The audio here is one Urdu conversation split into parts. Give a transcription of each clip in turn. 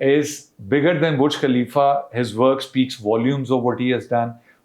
is bigger than Burj Khalifa. His work speaks volumes of what he has done.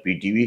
PTV।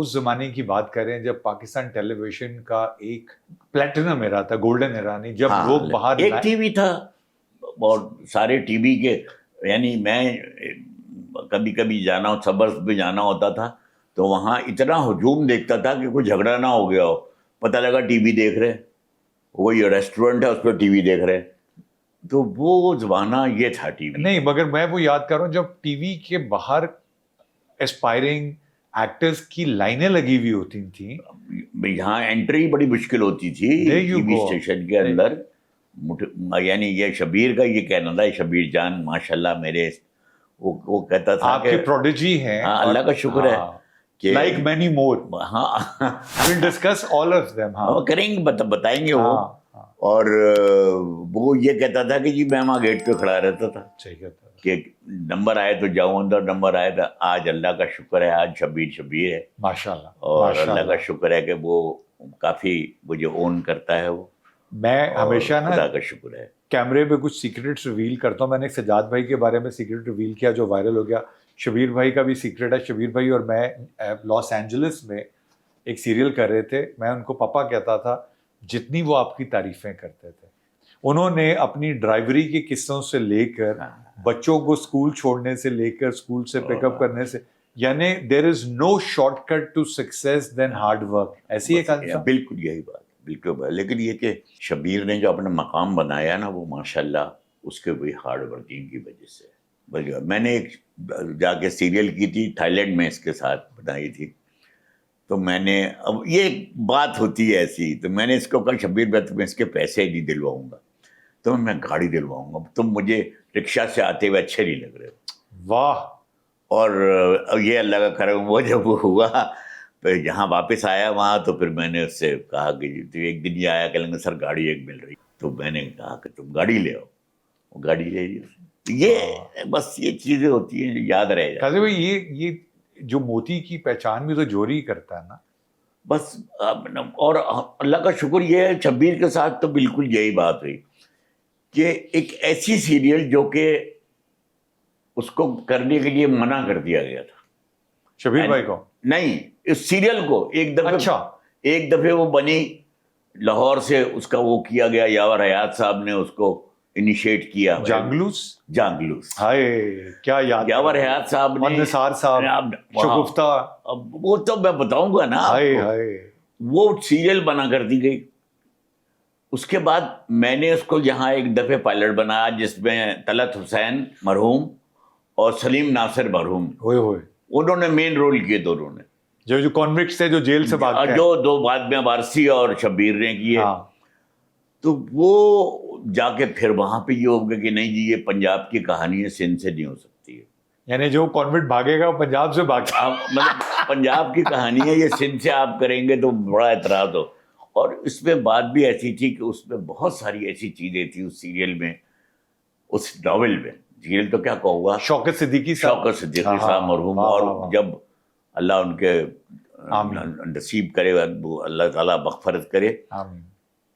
اس زمانے کی بات کریں جب پاکستان ٹیلی ویژن کا ایک پلیٹینم ایرا تھا, گولڈن ایرا نہیں, جب لوگ باہر ایک ٹی وی تھا اور سارے ٹی وی کے, یعنی میں کبھی کبھی جانا سبرز پہ جانا ہوتا تھا تو وہاں اتنا ہجوم دیکھتا تھا کہ کوئی جھگڑا نہ ہو گیا ہو, پتہ لگا ٹی وی دیکھ رہے, وہی ریسٹورنٹ ہے اس پہ ٹی وی دیکھ رہے. تو وہ زمانہ یہ تھا ٹی وی. نہیں مگر میں وہ یاد کر رہا ہوں جب ٹی وی کے باہر اسپائرنگ ایکٹرز کی لائنیں لگی ہوئی ہوتی تھیں, یہاں انٹری بڑی مشکل ہوتی تھی ٹی وی اسٹیشن کے اندر. یعنی یہ شبیر کا یہ کہنا تھا, شبیر جان ماشاء اللہ میرے, وہ کہتا تھا آپ کی پروڈیجی ہیں, ہاں اللہ کا شکر ہے کہ لائک مینی مور, ہاں we'll discuss all of them. ہاں کریں گے, بتائیں گے وہ. اور وہ یہ کہتا تھا کہ جی میں وہاں گیٹ پہ کھڑا رہتا تھا کہ نمبر آئے تو جاؤں اندر, نمبر آئے تو. آج اللہ کا شکر ہے آج شبیر ہے ماشاءاللہ, اور اللہ کا شکر ہے کہ وہ کافی مجھے اون کرتا ہے. وہ میں ہمیشہ نا اللہ کا شکر ہے کیمرے پہ کچھ سیکرٹس ریویل کرتا ہوں. میں نے ایک سجاد بھائی کے بارے میں سیکرٹ ریویل کیا جو وائرل ہو گیا. شبیر بھائی کا بھی سیکرٹ ہے. شبیر بھائی اور میں لاس اینجلس میں ایک سیریل کر رہے تھے. میں ان کو پاپا کہتا تھا جتنی وہ آپ کی تعریفیں کرتے تھے. انہوں نے اپنی ڈرائیوری کے قصوں سے لے کر بچوں کو اسکول چھوڑنے سے لے کر اسکول سے پک اپ کرنے سے, یعنی there is no shortcut to success than hard work. ایسی ایک بالکل یہی بات بالکل. لیکن یہ کہ شبیر نے جو اپنا مقام بنایا نا وہ ماشاءاللہ اس کے بھی ہارڈ ورکنگ کی وجہ سے. میں نے ایک جا کے سیریل کی تھی تھائی لینڈ میں اس کے ساتھ بنائی تھی. تو میں نے, اب یہ بات ہوتی ہے ایسی, تو میں نے اس کو کہا شبیر بھائی تمہیں اس کے پیسے نہیں دلواؤں گا, تو میں گاڑی دلواؤں گا, تم مجھے رکشہ سے آتے ہوئے اچھے نہیں لگ رہے. واہ. اور یہ اللہ کا کرم, وہ جب وہ ہوا پھر یہاں واپس آیا وہاں, تو پھر میں نے اس سے کہا کہ تو ایک دن یہ آیا کہ سر گاڑی ایک مل رہی. تو میں نے کہا کہ تم گاڑی لے آؤ, وہ گاڑی لے لی. یہ بس یہ چیزیں ہوتی ہیں جو یاد رہ جاتی. قاضی بھائی یہ جو موتی کی پہچان بھی تو جوہری کرتا ہے نا بس. اور اللہ کا شکر یہ ہے شبیر کے ساتھ تو بالکل یہی بات ہوئی کہ ایک ایسی سیریل جو کہ اس کو کرنے کے لیے منع کر دیا گیا تھا. شبیر بھائی کو نہیں, اس سیریل کو ایک دفعہ, اچھا ایک دفعہ وہ بنی لاہور سے, اس کا وہ کیا گیا, یاور حیات صاحب نے اس کو انیشیٹ کیا. جانگلوس ہائے کیا یاد, یاور حیات صاحب نے, نثار صاحب, شگفتہ, وہ تو میں بتاؤں گا نا. وہ سیریل بنا کر دی گئی. اس کے بعد میں نے اس کو یہاں ایک دفعہ پائلٹ بنایا جس میں طلعت حسین مرحوم اور سلیم ناصر مرحوم, انہوں نے مین رول کیے. دونوں نے جو کانوکٹس تھے جو جیل سے بھاگ گئے, جو دو بعد میں وارسی اور شبیر نے کیے. تو وہ جا کے پھر وہاں پہ یہ ہو گیا کہ نہیں جی یہ پنجاب کی کہانی ہے, سندھ سے نہیں ہو سکتی ہے. یعنی جو کانوینٹ بھاگے گا وہ پنجاب سے بھاگا, مطلب پنجاب کی کہانی ہے, یہ سندھ سے آپ کریں گے تو بڑا اعتراض ہو. اور اس میں بات بھی ایسی تھی کہ اس میں بہت ساری ایسی چیزیں تھیں اس سیریل میں, اس ناول میں. سیریل تو کیا کہوں گا, شوکت صدیقی صاحب مرحوم. اور جب اللہ ان کے نصیب کرے, اللہ تعالیٰ مغفرت کرے,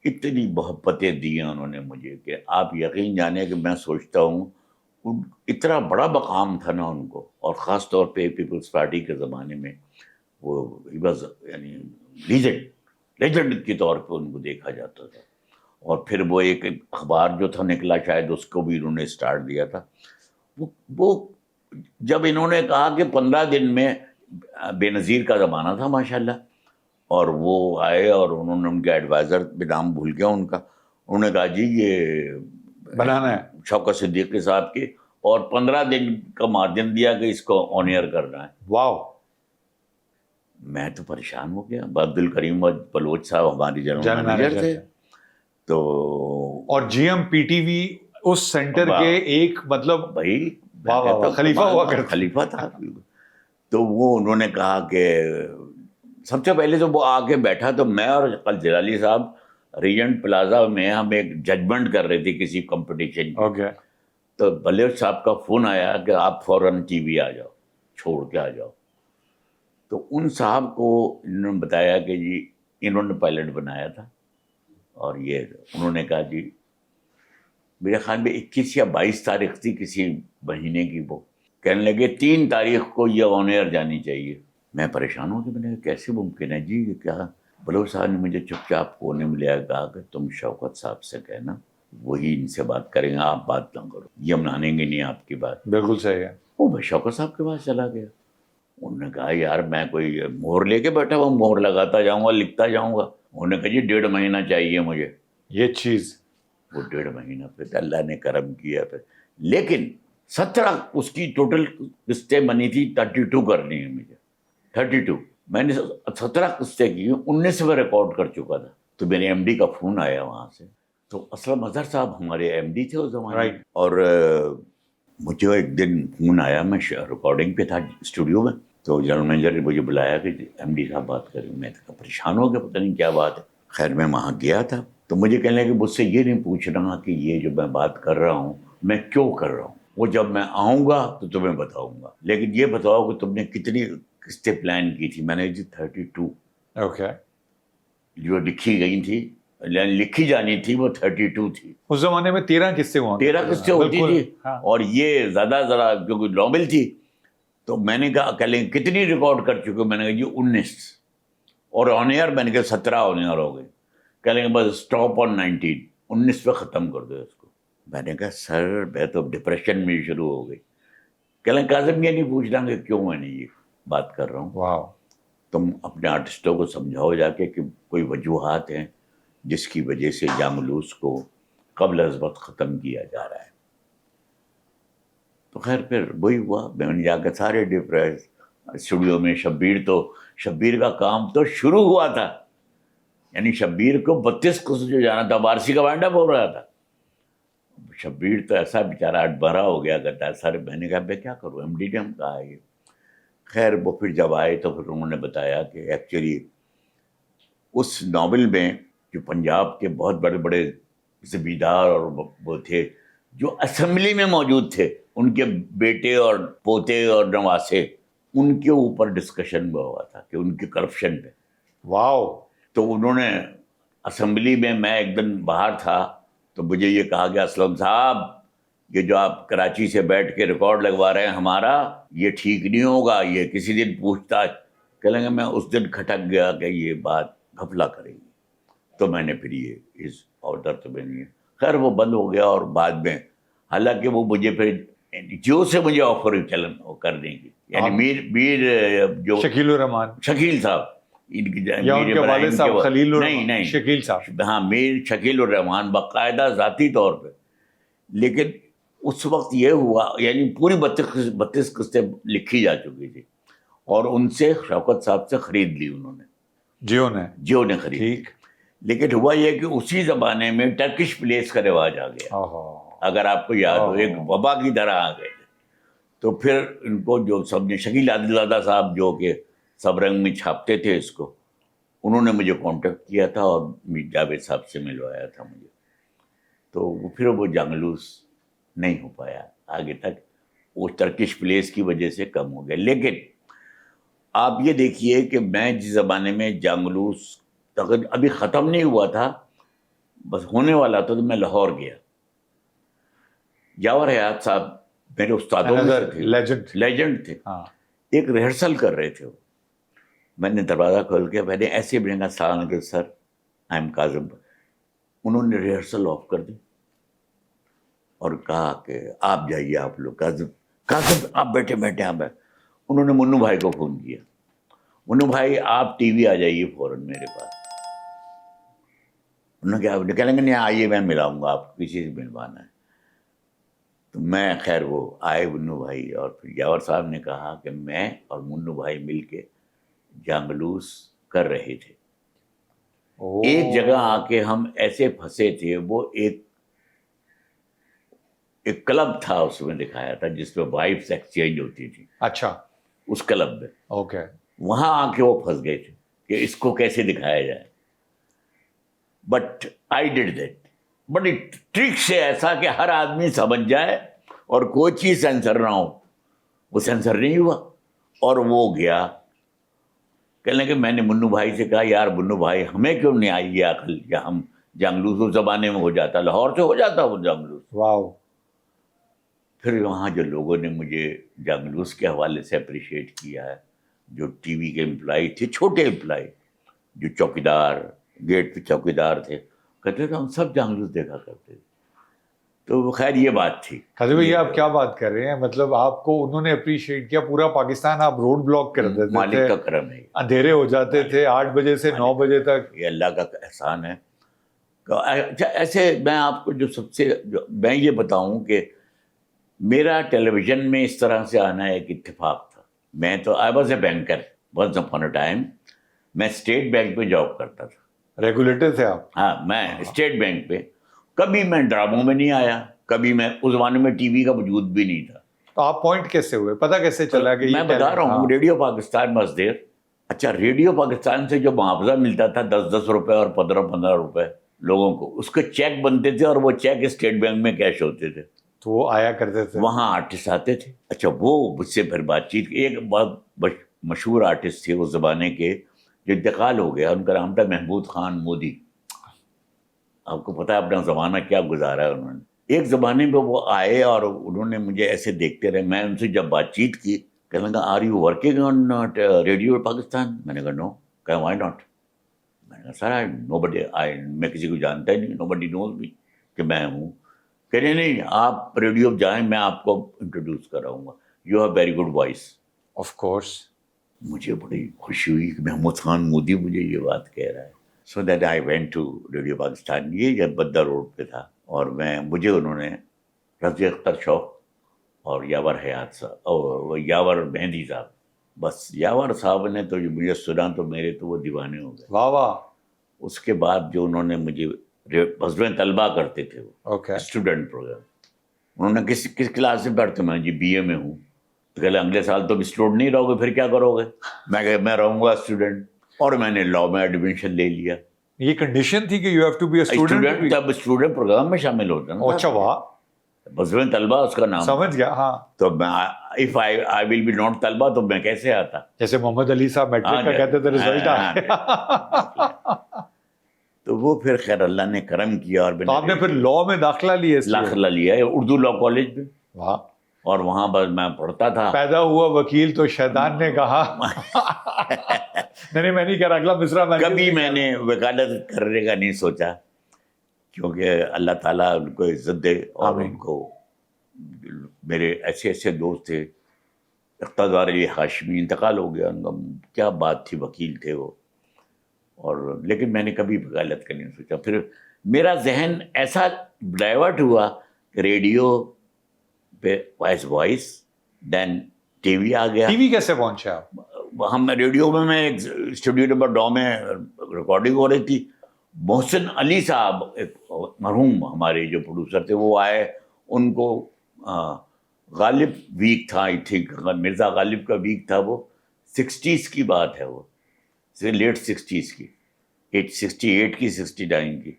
اتنی محبتیں دی ہیں انہوں نے مجھے کہ آپ یقین جانیں کہ میں سوچتا ہوں اتنا بڑا مقام تھا نا ان کو. اور خاص طور پہ پیپلز پارٹی کے زمانے میں وہ یعنی لیجنڈ کے طور پہ ان کو دیکھا جاتا تھا. اور پھر وہ ایک اخبار جو تھا نکلا شاید اس کو بھی انہوں نے اسٹارٹ دیا تھا. وہ جب انہوں نے کہا کہ 15 دن میں, بے نظیر کا زمانہ تھا ماشاءاللہ, اور وہ آئے اور انہوں نے ان کے ایڈوائزر بھی نام بھول گیا ان کا, انہوں نے کہا جی یہ بنانا ہے شوکت صدیقی صاحب کی, اور 15 دن کا مارجن دیا کہ اس کو آن ایئر کرنا ہے. واو. میں تو پریشان ہو گیا. عبدالکریم بلوچ صاحب ہماری جنرل مینیجر تھے. تو اور G M P T V اس سینٹر کے ایک مطلب بھائی خلیفہ ہوا کرتا, خلیفہ تھا. تو وہ انہوں نے کہا کہ سب سے پہلے تو وہ آ کے بیٹھا, تو میں اور جلالی صاحب ریجنٹ پلازا میں ہم ایک ججمنٹ کر رہے تھے کسی کمپٹیشن کی. تو بلوچ صاحب کا فون آیا کہ آپ فوراً ٹی وی آ جاؤ, چھوڑ کے آ جاؤ. تو ان صاحب کو انہوں نے بتایا کہ جی انہوں نے پائلٹ بنایا تھا, اور یہ انہوں نے کہا جی میرے خیال میں 21 یا 22 تاریخ تھی کسی مہینے کی, وہ کہنے لگے 3 تاریخ کو یہ آن ایئر جانی چاہیے. میں پریشان ہو گیا. میں نے کہا کیسے ممکن ہے جی, یہ کیا؟ بلوچ صاحب نے مجھے چپ چاپ کونے میں لیا, کہا کہ تم شوکت صاحب سے کہنا, وہی ان سے بات کریں گے, آپ بات نہ کرو, یہ ہم مانیں گے نہیں آپ کی بات. بالکل صحیح ہے. وہ میں شوکت صاحب کے پاس چلا گیا. انہوں نے کہا یار میں کوئی مہر لے کے بیٹھا ہوں, مہر لگاتا جاؤں گا, لکھتا جاؤں گا. انہوں نے کہا جی 1.5 مہینہ چاہیے مجھے. یہ چیز وہ 1.5 مہینہ پھر اللہ نے کرم کیا پھر. لیکن 17 اس کی ٹوٹل قسطیں بنی تھی, 32 کرنی ہے مجھے, 32. میں نے 17 قسطیں کی, 19 میں ریکارڈ کر چکا تھا. تو میرے ایم ڈی کا فون آیا وہاں سے. تو اسلم اظہر صاحب ہمارے ایم ڈی تھے اس زمانے میں. اور مجھے ایک دن فون آیا, میں ریکارڈنگ پہ تھا اسٹوڈیو میں, تو جنرل مینیجر نے مجھے بلایا کہ ایم ڈی صاحب بات کریں. میں پریشان ہو گیا, پتہ نہیں کیا بات ہے. خیر میں وہاں گیا تھا, تو مجھے کہنے لگے مجھ سے یہ نہیں پوچھنا کہ یہ جو میں بات کر رہا ہوں میں کیوں کر رہا ہوں, وہ جب میں آؤں گا تو تمہیں بتاؤں گا, لیکن یہ بتاؤ کہ تم نے کتنی قسطیں پلان کی تھی. میں نے جی 32 اوکے جو لکھی گئی تھی, لکھی جانی تھی, وہ 32 تھی. اس زمانے میں 13 قسطیں ہوا 13 قسطیں ہوتی تھی, اور یہ زیادہ ذرا کیونکہ ناول تھی. تو میں نے کہا کہ لیں کتنی ریکارڈ کر چکے, میں نے کہا جی 19, اور آن ایئر میں نے کہا 17 آن ایئر ہو گئے. کہہ لیں گے بس اسٹاپ آن 19, 19 پہ ختم کر دو اس کو. میں نے کہا سر میں تو ڈپریشن میں شروع ہو گئی. کہہ لیں کاظم یہ نہیں پوچھنا کہ کیوں میں نے یہ بات کر رہا ہوں. واو. تم اپنے آرٹسٹوں کو سمجھاؤ جا کے کہ کوئی وجوہات ہیں جس کی وجہ سے جانگلوس کو قبل از وقت ختم کیا جا رہا ہے. تو خیر پھر وہی ہوا, میں نے جا کے سارے ڈپریس اسٹوڈیو میں. شبیر کا کام تو شروع ہوا تھا, یعنی شبیر کو 32 قسط جو جانا تھا, وارسی کا وائنڈ اپ ہو رہا تھا. شبیر تو ایسا بیچارہ اٹبھرا ہو گیا کرتا ہے سر. میں نے کہا میں کیا کروں, ایم ڈی نے ہم کہا یہ. خیر وہ پھر جب آئے تو پھر انہوں نے بتایا کہ ایکچولی اس ناول میں جو پنجاب کے بہت بڑے بڑے زمیندار اور وہ تھے جو اسمبلی میں موجود تھے, ان کے بیٹے اور پوتے اور نواسے, ان کے اوپر ڈسکشن ہوا تھا کہ ان کی کرپشن پہ. واو. تو انہوں نے اسمبلی میں ایک دن باہر تھا, تو مجھے یہ کہا کہ اسلم صاحب یہ جو آپ کراچی سے بیٹھ کے ریکارڈ لگوا رہے ہیں ہمارا, یہ ٹھیک نہیں ہوگا, یہ کسی دن پوچھتا. کہہ لیں گے میں اس دن کھٹک گیا کہ یہ بات گھپلا کرے گی, تو میں نے پھر یہ اس آرڈر تو میں نہیں. خیر وہ بند ہو گیا, اور بعد میں حالانکہ وہ مجھے پھر جیو سے مجھے آفر کرنے کی, یعنی میر جو شکیل الرحمان, شکیل صاحب, ان کی یا ان کے والد صاحب خلیل نہیں نہیں شکیل صاحب, ہاں میر شکیل الرحمان باقاعدہ ذاتی طور پہ. لیکن اس وقت یہ ہوا, یعنی پوری 32 قسطیں لکھی جا چکی تھی, اور ان سے شوکت صاحب سے خرید لی انہوں نے, جیو نے خرید لی. لیکن ہوا یہ کہ اسی زمانے میں ٹرکش پلیس کا رواج آ گیا, اگر آپ کو یاد ہو, ایک وبا کی طرح آ گئے تھے. تو پھر ان کو جو سب نے, شکیل عادلزادہ صاحب جو کہ سب رنگ میں چھاپتے تھے اس کو, انہوں نے مجھے کانٹیکٹ کیا تھا اور میر جاوید صاحب سے ملوایا تھا مجھے. تو پھر وہ جانگلوس نہیں ہو پایا آگے تک, وہ ٹرکش پلیس کی وجہ سے کم ہو گیا. لیکن آپ یہ دیکھیے کہ میں جس زمانے میں جانگلوس ابھی ختم نہیں ہوا تھا, بس ہونے والا تھا, تو میں لاہور گیا. جاور حیات صاحب میرے استادوں میں سے تھے, لیجنڈ تھے. ایک ریہرسل کر رہے تھے وہ. میں نے دروازہ کھول کے میں نے ایسے بھی کہا السلام علیکم سر, آئی ایم کاظم. انہوں نے ریہرسل آف کر دی اور کہا کہ آپ جائیے, آپ لوگ کاظم آپ بیٹھے آپ بیٹھے. انہوں نے منو بھائی کو فون کیا, منو بھائی آپ ٹی وی آ جائیے فوراً میرے پاس. انہوں نے کہا کہہ لیں گے نہیں آئیے میں ملاؤں گا, آپ کسی سے ملوانا ہے. تو میں خیر وہ آئے منو بھائی, اور پھر جاور صاحب نے کہا کہ میں اور منو بھائی مل کے جانگلوس کر رہے تھے. ایک جگہ آ کے ہم ایسے پھنسے تھے, وہ ایک کلب تھا, اس میں دکھایا تھا جس میں وائفس ایکسچینج ہوتی تھی. اچھا, اس کلب میں اوکے, وہاں آ کے وہ پھنس گئے تھے کہ اس کو کیسے دکھایا جائے. بٹ آئی ڈیڈ دیٹ, بڑی ٹرک سے, ایسا کہ ہر آدمی سمجھ جائے اور کوئی چیز سینسر نہ ہو. وہ سینسر نہیں ہوا, اور وہ گیا. کہنے کہ میں نے منو بھائی سے کہا یار منو بھائی ہمیں کیوں نہیں آئی یہ عقل, یا ہم جانگلوس اس زمانے میں ہو جاتا, لاہور سے ہو جاتا وہ جانگلوس. واو. پھر وہاں جو لوگوں نے مجھے جانگلوس کے حوالے سے اپریشیٹ کیا ہے, جو ٹی وی کے امپلائی تھے, چھوٹے امپلائی جو چوکیدار, گیٹ پہ چوکیدار تھے, کہتے تھے ہم سب جانگلوز دیکھا کرتے تھے. تو خیر یہ بات تھی. قاضی بھائی آپ کیا بات کر رہے ہیں, مطلب آپ کو انہوں نے اپریشیٹ کیا, پورا پاکستان آپ روڈ بلاک کر دیتے تھے, مالک کا کرم ہے, اندھیرے ہو جاتے تھے 8 بجے سے 9 بجے تک. یہ اللہ کا احسان ہے. اچھا ایسے میں آپ کو جو سب سے میں یہ بتاؤں کہ میرا ٹیلی ویژن میں اس طرح سے آنا ایک اتفاق تھا. میں تو I was a banker once upon a time. میں اسٹیٹ بینک پہ جاب کرتا تھا. ریگولیٹر تھے آپ؟ ہاں, میں اسٹیٹ بینک پہ. کبھی میں ڈراموں میں نہیں آیا, کبھی میں اس زمانے میں ٹی وی کا وجود بھی نہیں تھا. تو آپ پوائنٹ کیسے ہوئے, پتہ کیسے چلا کہ میں بتا رہا ہوں ریڈیو پاکستان واز دیر. اچھا ریڈیو پاکستان سے جو معاوضہ ملتا تھا 10 روپے اور 15 روپے لوگوں کو, اس کے چیک بنتے تھے اور وہ چیک اسٹیٹ بینک میں کیش ہوتے تھے. تو وہ آیا کرتے تھے وہاں آرٹسٹ آتے تھے. اچھا وہ مجھ سے پھر بات چیت. ایک بہت مشہور آرٹسٹ تھے اس زمانے کے جو انتقال ہو گیا, ان کا نام تھا محمود خان مودی. آپ کو پتا ہے اپنا زمانہ کیا گزارا ہے انہوں نے. ایک زمانے میں وہ آئے اور انہوں نے مجھے ایسے دیکھتے رہے. میں ان سے جب بات چیت کی, کہنے لگا are you working on radio Pakistan? میں نے کہا نو. کہ وائی ناٹ؟ میں نے کہا سر نو بڈی, میں کسی کو جانتا ہی نہیں, نو بڈی نوز می کہ میں ہوں. کہ نہیں آپ ریڈیو جائیں, میں آپ کو انٹروڈیوس کراؤں گا, you have very good voice. Of course. مجھے بڑی خوشی ہوئی کہ محمود خان مودی مجھے یہ بات کہہ رہا ہے. So that I went to radio Pakistan. یہ بدر روڈ پہ تھا, اور مجھے انہوں نے رضی اختر شوق اور یاور حیات صاحب اور یاور مہندی صاحب, بس یاور صاحب نے تو مجھے سنا تو میرے تو وہ دیوانے ہو گئے. واہ واہ. اس کے بعد جو انہوں نے مجھے غزوہ طلبہ کرتے تھے وہ اسٹوڈنٹ پروگرام, انہوں نے کس کلاس میں پڑھتے؟ میں جی بی اے میں ہوں. تو کہلے اگلے سال تو اسٹوڈنٹ نہیں رہو گے, پھر کیا کرو گے؟ میں کہ میں رہوں گا اسٹوڈنٹ, اور میں نے لاء میں ایڈمیشن لے لیا. یہ کنڈیشن تھی کہ you have to be a student. تب اسٹوڈنٹ پروگرام میں شامل ہوتا نا. اچھا واہ. غزوہ طلبہ اس کا نام. سمجھ گیا. ہاں. تو میں if I will be not طلبہ تو میں کیسے آتا؟ جیسے محمد علی صاحب میٹرک کا کہتے تھے رزلٹ آیا. تو وہ پھر خیر اللہ نے کرم کیا, اور آپ نے پھر لاء میں داخلہ لیا اردو لاء کالج میں. واہ. اور وہاں بس میں پڑھتا تھا. پیدا ہوا وکیل تو شیطان نے کہا نہیں میں نہیں کہہ رہا, اگلا مصرع میں کبھی میں نے وکالت کرنے کا نہیں سوچا, کیونکہ اللہ تعالیٰ ان کو عزت دے. اور ان کو میرے ایسے دوست تھے, اقتدار علی ہاشمی انتقال ہو گیا ان کا, کیا بات تھی, وکیل تھے وہ. اور لیکن میں نے کبھی وکالت کا نہیں سوچا. پھر میرا ذہن ایسا ڈائیورٹ ہوا کہ ریڈیو پہ وائس, دین ٹی وی آ گیا. ٹی وی کیسے پہنچے آپ؟ ہم ریڈیو میں ایک اسٹوڈیو نمبر 9 میں ریکارڈنگ ہو رہی تھی. محسن علی صاحب ایک مرحوم ہمارے جو پروڈیوسر تھے وہ آئے. ان کو غالب ویک تھا, آئی تھنک مرزا غالب کا ویک تھا. وہ 60s کی بات ہے, وہ لیٹ 60s کی, 68 کی 69 کی.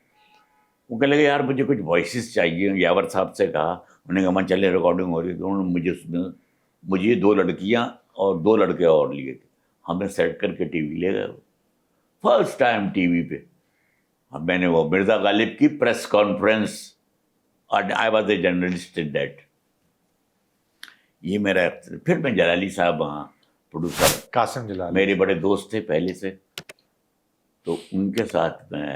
وہ کہنے لگے یار مجھے کچھ وائسز چاہیے. یاور صاحب سے کہا, انہوں نے کہا میں چلے ریکارڈنگ ہو رہی. تو انہوں نے مجھے اس میں 2 لڑکیاں اور 2 لڑکے اور لیے تھے. ہمیں سیٹ کر کے ٹی وی لے گئے. فرسٹ ٹائم ٹی وی پہ میں نے وہ مرزا غالب کی پریس کانفرنس, اور آئی was a journalist in that. یہ میرا. پھر میں جلالی صاحب وہاں پروڈیوسر, قاسم جلالی میرے بڑے دوست تھے پہلے سے, تو ان کے ساتھ میں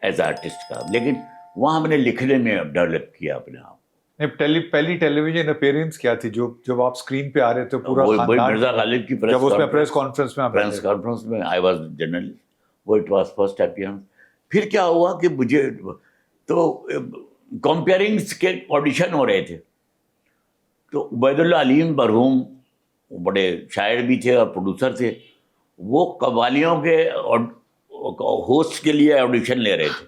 ایز آرٹسٹ کا. لیکن وہاں ہم نے لکھنے میں ڈیولپ کیا اپنے آپ. پہلی ٹیلی ویژن اپیئرنس کیا تھی جب آپ اسکرین پہ آ رہے تھے پورا خاندان؟ مرزا غالب کی جب اس میں پریس کانفرنس میں آئی واز جرنلسٹ, وہ اٹ واز فرسٹ اپیئرنس. پھر کیا ہوا کہ مجھے تو کمپیئرنگس کے آڈیشن ہو رہے تھے. تو عبید اللہ علیم مرحوم بڑے شاعر بھی تھے اور پروڈیوسر تھے, وہ قوالیوں کے ہوسٹ کے لیے آڈیشن لے رہے تھے.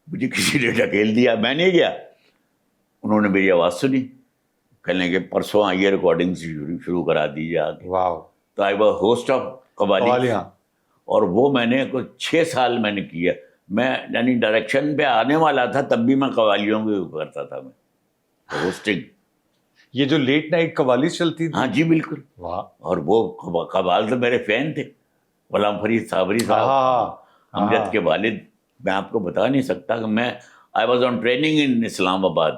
مجھے کسی نے ڈھکیل دیا, میں نہیں گیا. انہوں نے میری آواز سنی, کہنے کہ پرسوں آئیے ریکارڈنگ شروع کرا دیجیے آگے. واو. تو آئی واز ہوسٹ آف قوالیاں, اور وہ میں نے کچھ 6 سال میں نے کیا. میں یعنی ڈائریکشن پہ آنے والا تھا تب بھی میں قوالیوں کے کرتا تھا, میں ہوسٹنگ. یہ جو لیٹ نائٹ قوالی چلتی تھی؟ ہاں جی بالکل. واہ. اور وہ قوال تو میرے فین تھے, غلام فرید صابری صاحب, امجد کے والد. میں آپ کو بتا نہیں سکتا کہ میں آئی واز آن ٹریننگ ان اسلام آباد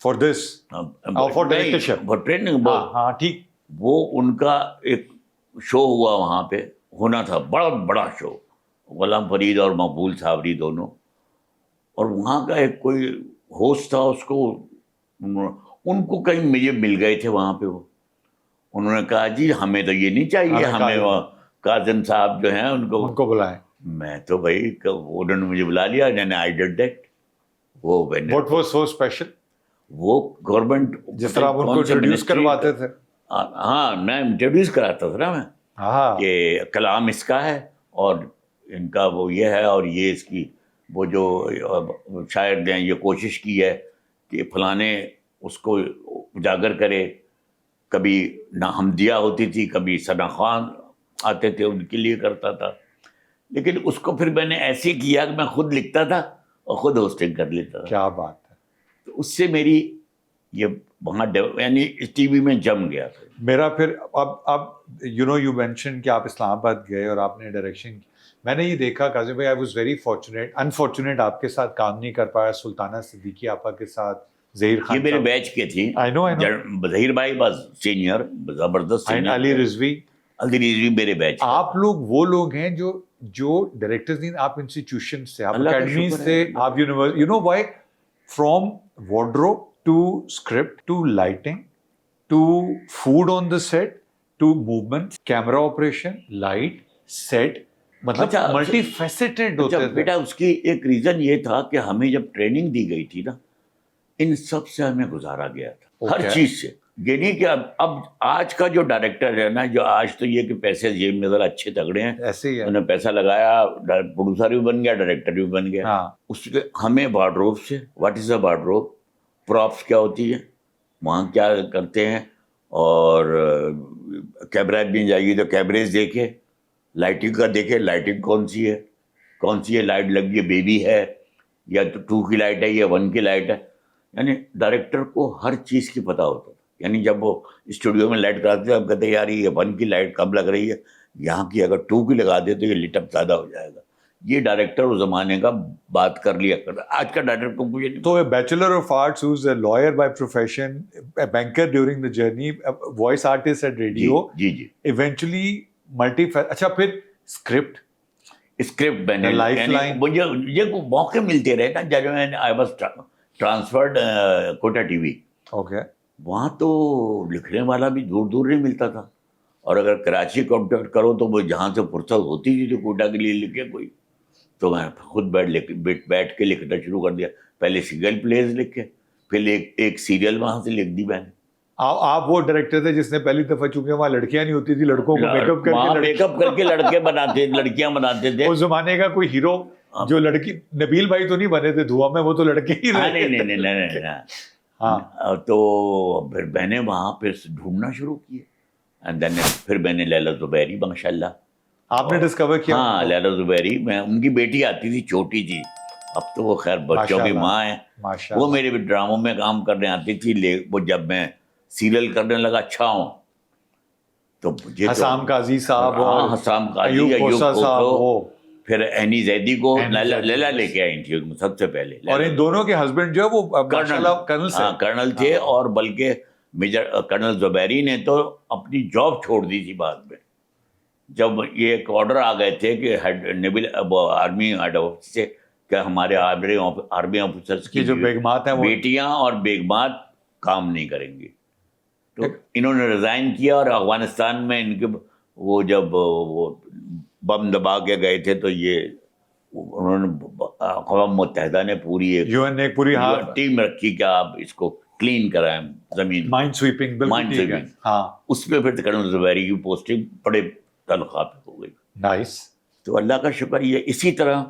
for this, for directorship, for training. ہاں ٹھیک. وہ ان کا ایک شو ہوا وہاں پہ, ہونا تھا بڑا شو, غلام فرید اور مقبول صابری دونوں, اور وہاں کا ایک کوئی ہوسٹ تھا, اس کو ان کو کہیں مجھے مل گئے تھے وہاں پہ, وہ انہوں نے کہا جی ہمیں تو یہ نہیں چاہیے, ہمیں کاظم صاحب جو ہیں ان کو بلائیں. میں تو بھائی انہوں نے مجھے بلا لیا, I did that. What was so special؟ وہ گورنمنٹ جس طرح آپ ان کو انٹروڈیوس کرواتے تھے. ہاں میں انٹروڈیوس کراتا تھا نا میں, کہ کلام اس کا ہے اور ان کا وہ یہ ہے, اور یہ اس کی وہ جو شاعر نے یہ کوشش کی ہے کہ فلانے اس کو اجاگر کرے. کبھی حمدیہ ہوتی تھی, کبھی ثنا خان آتے تھے, ان کے لیے کرتا تھا. لیکن اس کو پھر میں نے ایسے کیا کہ میں خود لکھتا تھا اور خود ہوسٹنگ کر لیتا تھا. کیا بات ہے. تو اس سے میری یہ وہاں یعنی ٹی وی میں جم گیا تھا میرا. پھر اب یو مینشن کہ آپ اسلام آباد گئے اور آپ نے ڈائریکشن کی. میں نے یہ دیکھا کاظم بھائی, I was very fortunate. Unfortunate آپ کے ساتھ کام نہیں کر پایا, سلطانہ صدیقی آپا کے ساتھ, ظہیر خان, یہ میرے بیچ کے تھی. I know. ظہیر بھائی بس سینئر, زبردست سینئر. علی رضوی میرے بیچ. آپ لوگ وہ لوگ ہیں جو ڈائریکٹرز نہیں, آپ انسٹیٹیوشن سے, آپ اکیڈمی سے, آپ university, you know why, from wardrobe to script to lighting to food on the set to movement, camera operation, light, set, مطلب ملٹی فیسیٹڈ ہوتے تھے. بیٹا اس کی ایک ریزن یہ تھا کہ ہمیں جب ٹریننگ دی گئی تھی نا, ان سب سے ہمیں گزارا گیا تھا, ہر چیز سے. یہ نہیں کہ اب آج کا جو ڈائریکٹر ہے نا, جو آج تو یہ کہ پیسے جیب میں ذرا اچھے تگڑے ہیں, ایسے ہی ہے, انہیں پیسہ لگایا, پروڈیوسر بھی بن گیا, ڈائریکٹر بھی بن گیا. اس کے ہمیں وارڈروب سے, what is a wardrobe, props کیا ہوتی ہے, وہاں کیا کرتے ہیں, اور کیبریج میں جائیے تو کیبریج دیکھے, لائٹنگ کا دیکھے, لائٹنگ کون سی ہے, لائٹ لگ گئی, بیبی ہے یا تو 2 کی لائٹ ہے یا 1 کی لائٹ ہے. یعنی ڈائریکٹر کو ہر چیز کی پتہ ہوتا تھا. یعنی جب وہ اسٹوڈیو میں لائٹ کراتے تھے, اب کہتے ہیں یار یہ 1 کی لائٹ کب لگ رہی ہے, یہاں کی اگر 2 کی لگا دے تو یہ لٹ اپ زیادہ ہو جائے گا. یہ ڈائریکٹر اس زمانے کا بات کر لیا کرتا. آج کا ڈائریکٹر کو مجھے نہیں. تو a bachelor of arts who is a lawyer by profession, a banker during the journey, voice artist at radio, جی ایونچولی ملٹی. اچھا پھر اسکرپٹ میں نے مجھے یہ موقع ملتے رہے نا, جب میں I was transferred Quetta T V. Okay. وہاں تو لکھنے والا بھی دور دور نہیں ملتا تھا, اور اگر کراچی کانٹیکٹ کرو تو وہ جہاں سے فرصت ہوتی تھی تو کوٹا کے لیے لکھے کوئی, تو میں خود بیٹھ کے لکھنا شروع کر دیا. پہلے سنگل پلیز لکھے, پھر ایک سیریل وہاں سے لکھ دی میں نے. آپ وہ ڈائریکٹر تھے جس نے پہلی دفعہ, چونکہ وہاں لڑکیاں نہیں ہوتی تھی, لڑکوں کو میک اپ کر کے لڑکیاں بناتے تھے. اس زمانے کا کوئی ہیرو جو لڑکی, نبیل بھائی تو نہیں بنے تھے دھواں میں, وہ تو لڑکے ہی رہے. نہیں. ہاں تو پھر میں نے وہاں پہ ڈھونڈنا شروع کیا. پھر میں نے لیلا زبیری, ماشاء اللہ آپ نے ڈسکور کیا. ہاں لیلا زبیری, میں ان کی بیٹی آتی تھی چھوٹی تھی, اب تو وہ خیر بچوں کی ماں ہے, وہ میرے بھی ڈراموں میں کام کرنے آتی تھی. وہ جب میں سیریل کرنے لگا اچھا ہوں تو مجھے حسام قاضی صاحب, حسام قاضی, ایوب صاحب, پھر اینی زیدی کو لیلا لے کے آئی تھی سب سے پہلے. اور ان دونوں کے ہسبینڈ جو ہے وہ کرنل تھے, اور بلکہ میجر کرنل زبیری نے تو اپنی جاب چھوڑ دی تھی بعد میں, جب یہ ایک آرڈر آ گئے تھے کہ آرمی ہیڈ آفس سے کہ ہمارے آرمی آفیسرس کی جو بیگمات ہیں, بیٹیاں اور بیگمات کام نہیں کریں گی. تو انہوں نے ریزائن کیا, اور افغانستان میں ان کے وہ جب وہ بم دبا کے گئے تھے تو یہ انہوں نے اقوام متحدہ نے پوری ایک پوری ٹیم رکھی کہ آپ اس کو کلین کرائیں زمین, مائنڈ سویپنگ. ہاں, اس پہ پھر کرنل زبیری کی پوسٹنگ بڑے تنخواہ پہ ہو گئی. نائس. تو اللہ کا شکر. یہ اسی طرح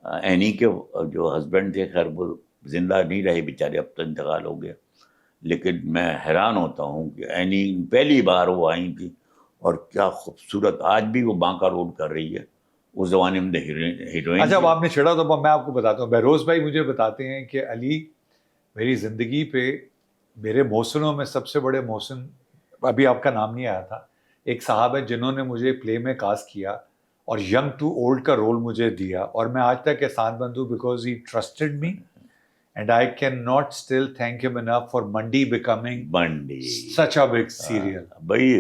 اینی کے جو ہسبینڈ تھے, خیر وہ زندہ نہیں رہے بیچارے, اب تو انتقال ہو گیا, لیکن میں حیران ہوتا ہوں کہ اینی پہلی بار وہ آئی تھی, اور کیا خوبصورت, آج بھی وہ بانکا رول کر رہی ہے, اس زمانے میں ہیروئن. اچھا اب آپ نے چھڑا تو میں آپ کو بتاتا ہوں. بہروز بھائی مجھے بتاتے ہیں کہ علی, میری زندگی پہ میرے محسنوں میں سب سے بڑے محسن, ابھی آپ کا نام نہیں آیا تھا, ایک صاحب ہے جنہوں نے مجھے پلے میں کاسٹ کیا اور ینگ ٹو اولڈ کا رول مجھے دیا, اور میں آج تک احسان مند ہوں because he trusted me, and I can not still thank him enough for منڈی becoming such a big serial. بھائی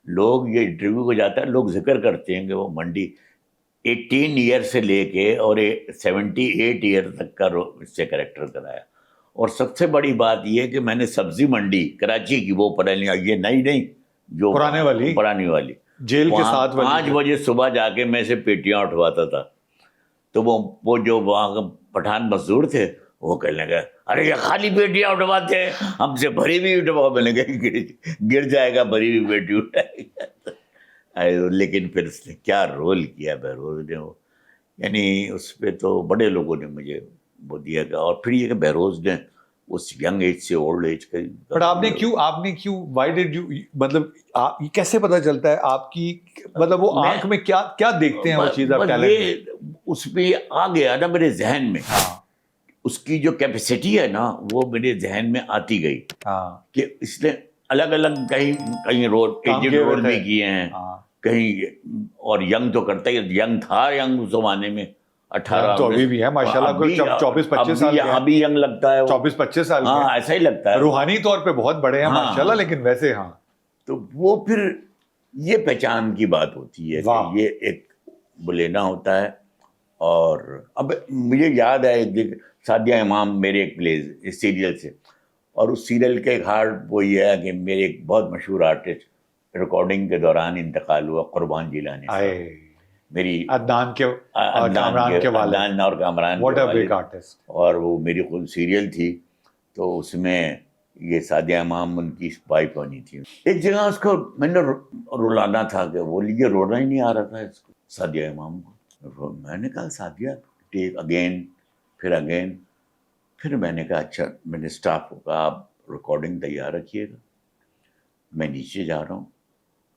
لوگ یہ انٹرویو کو جاتا ہے، لوگ ذکر کرتے ہیں کہ وہ منڈی 18 ایئر سے لے کے اور 78 ایئر تک کا اس سے کریکٹر کرایا. اور سب سے بڑی بات یہ کہ میں نے سبزی منڈی کراچی کی، وہ پرانی، یہ نئی نہیں، جو پرانی والی جیل کے ساتھ 5 بجے صبح جا کے میں سے پیٹیاں اٹھواتا تھا. تو وہ جو وہاں کے پٹھان مزدور تھے وہ کہنے لگے ارے یہ خالی پیٹیاں اٹھواتے ہیں، ہم سے بھری ہوئی اٹھواؤ. میں نے کہا گر جائے گا، بھری ہوئی پیٹی اٹھائے گا. لیکن پھر اس نے کیا رول کیا بہروز نے، وہ یعنی اس پہ تو بڑے لوگوں نے مجھے وہ دیا گیا. اور پھر یہ کہ بہروز نے اس ینگ ایج سے اولڈ ایج کا. بٹ آپ نے کیوں وائی ڈیڈ یو، مطلب یہ کیسے پتا چلتا ہے آپ کی، مطلب وہ آنکھ میں کیا دیکھتے ہیں وہ چیز آپ ٹیلنٹ؟ اس پہ آ گیا نا میرے ذہن میں، اس کی جو کیپیسٹی ہے نا وہ میرے ذہن میں آتی گئی کہ اس نے الگ الگ کہیں رول ایجنٹ رول بھی کیے ہیں کہیں، اور ینگ تو کرتا ہی، ینگ تھا ینگ اس زمانے میں 18 تو ابھی بھی ہے ماشاءاللہ، 24-25 سال کے ابھی ینگ لگتا ہے، 24-25 سال کے، ہاں ایسا ہی لگتا ہے، روحانی طور پہ بہت بڑے ہیں ماشاءاللہ، لیکن ویسے ہاں. تو وہ پھر یہ پہچان کی بات ہوتی ہے کہ یہ ایک بلینا ہوتا ہے. اور اب مجھے یاد ہے ایک دن سعدیہ امام میرے ایک پلیز سیریل سے، اور اس سیریل کے ایک ہارڈ وہ یہ ہے کہ میرے ایک بہت مشہور آرٹسٹ ریکارڈنگ کے دوران انتقال ہوا، قربان جیلانی صاحب، میری عدنان اور کامران کے والد، عدنان اور Kamran what a big artist. اور وہ میری خود سیریل تھی، تو اس میں یہ سعدیہ امام ان کی وائف بنی تھی. ایک جگہ اس کو میں نے رلانا تھا کہ وہ یہ رونا ہی نہیں آ رہا تھا اس کو، سعدیہ امام کو. میں نے کہا سعدیہ ٹیک اگین، پھر میں نے کہا اچھا، میں نے اسٹاف کو کہا آپ ریکارڈنگ تیار رکھیے گا، میں نیچے جا رہا ہوں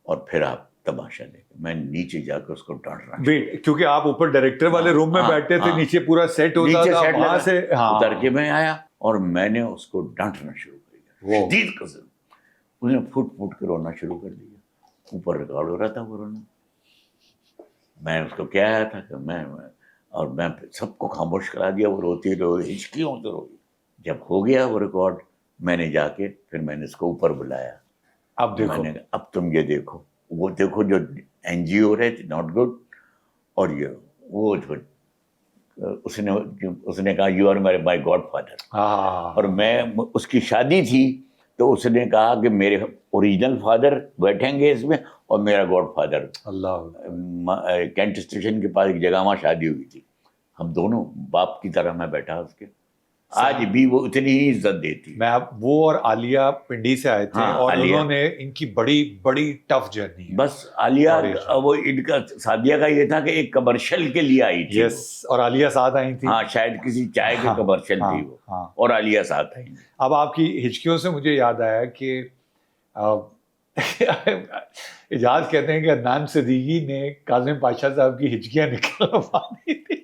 اور پھر آپ تماشا لیں گے. میں نیچے جا کے اس کو ڈانٹ رہا ہوں، کیونکہ آپ اوپر ڈائریکٹر والے روم میں بیٹھے تھے، نیچے پورا سیٹ ہوتا تھا، وہاں سے اتر کے میں آیا اور میں نے اس کو ڈانٹنا شروع کر دیا شدید قسم. اس نے پھٹ کے رونا شروع کر دیا، اوپر ریکارڈ ہو رہا تھا وہ رونا. میں اس کو کیا آیا تھا کہ میں سب کو خاموش کرا دیا، وہ روتی روئی ہچکیوں سے روئی. جب ہو گیا وہ ریکارڈ، میں نے جا کے پھر میں نے اس کو اوپر بلایا. اب دیکھو، میں نے اب تم یہ دیکھو، وہ دیکھو جو این جی او رہے تھے ناٹ گڈ، اور یہ وہ اس نے کہا you are my godfather. اور میں اس کی شادی تھی تو اس نے کہا کہ میرے اوریجنل فادر بیٹھیں گے اس میں اور میرا گاڈ فادر. کینٹ اسٹیشن کے پاس ایک جگہ وہاں شادی ہوئی تھی، ہم دونوں باپ کی طرح میں بیٹھا اس کے. آج بھی وہ اتنی ہی عزت دیتی. میں وہ اور عالیہ پنڈی سے آئے تھے، اور انہوں نے ان کی بڑی ٹف جرنی. بس عالیہ وہ ان کا سعدیہ کا یہ تھا کہ ایک کمرشل کے لیے آئی تھی، اور عالیہ ساتھ آئی تھی. ہاں شاید کسی چائے کے کمرشل تھی وہ، اور عالیہ ساتھ آئی. اب آپ کی ہچکیوں سے مجھے یاد آیا کہ اجاز کہتے ہیں کہ عدنان صدیقی نے کاظم پاشا صاحب کی ہچکیاں نکلوا دی تھی.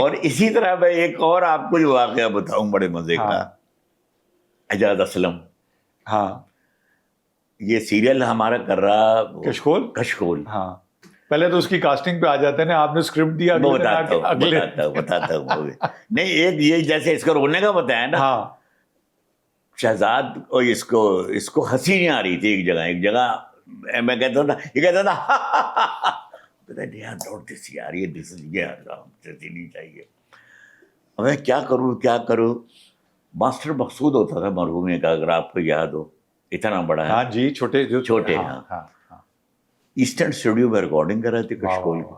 اور اسی طرح میں ایک اور آپ کو جو واقعہ بتاؤں بڑے مزے کا، اعجاز اسلم. یہ سیریل ہمارا کر رہا کشکول. پہلے تو اس کی کاسٹنگ پہ آ جاتے ہیں نا، آپ نے اسکرپٹ دیا، بتاتا ہوں. نہیں ایک یہ جیسے اس کو رونے کا بتایا نا، شہزاد اور اس کو ہنسی نہیں آ رہی تھی. ایک جگہ میں کہتا تھا، یہ کہتا تھا یار یہ نہیں چاہیے. میں کیا کروں. ماسٹر مقصود ہوتا تھا مرحوم کا، اگر آپ کو یاد ہو، اتنا بڑا ہے. ہاں جی، چھوٹے. ایسٹرن اسٹوڈیو میں ریکارڈنگ کر رہے تھے کشکول کی.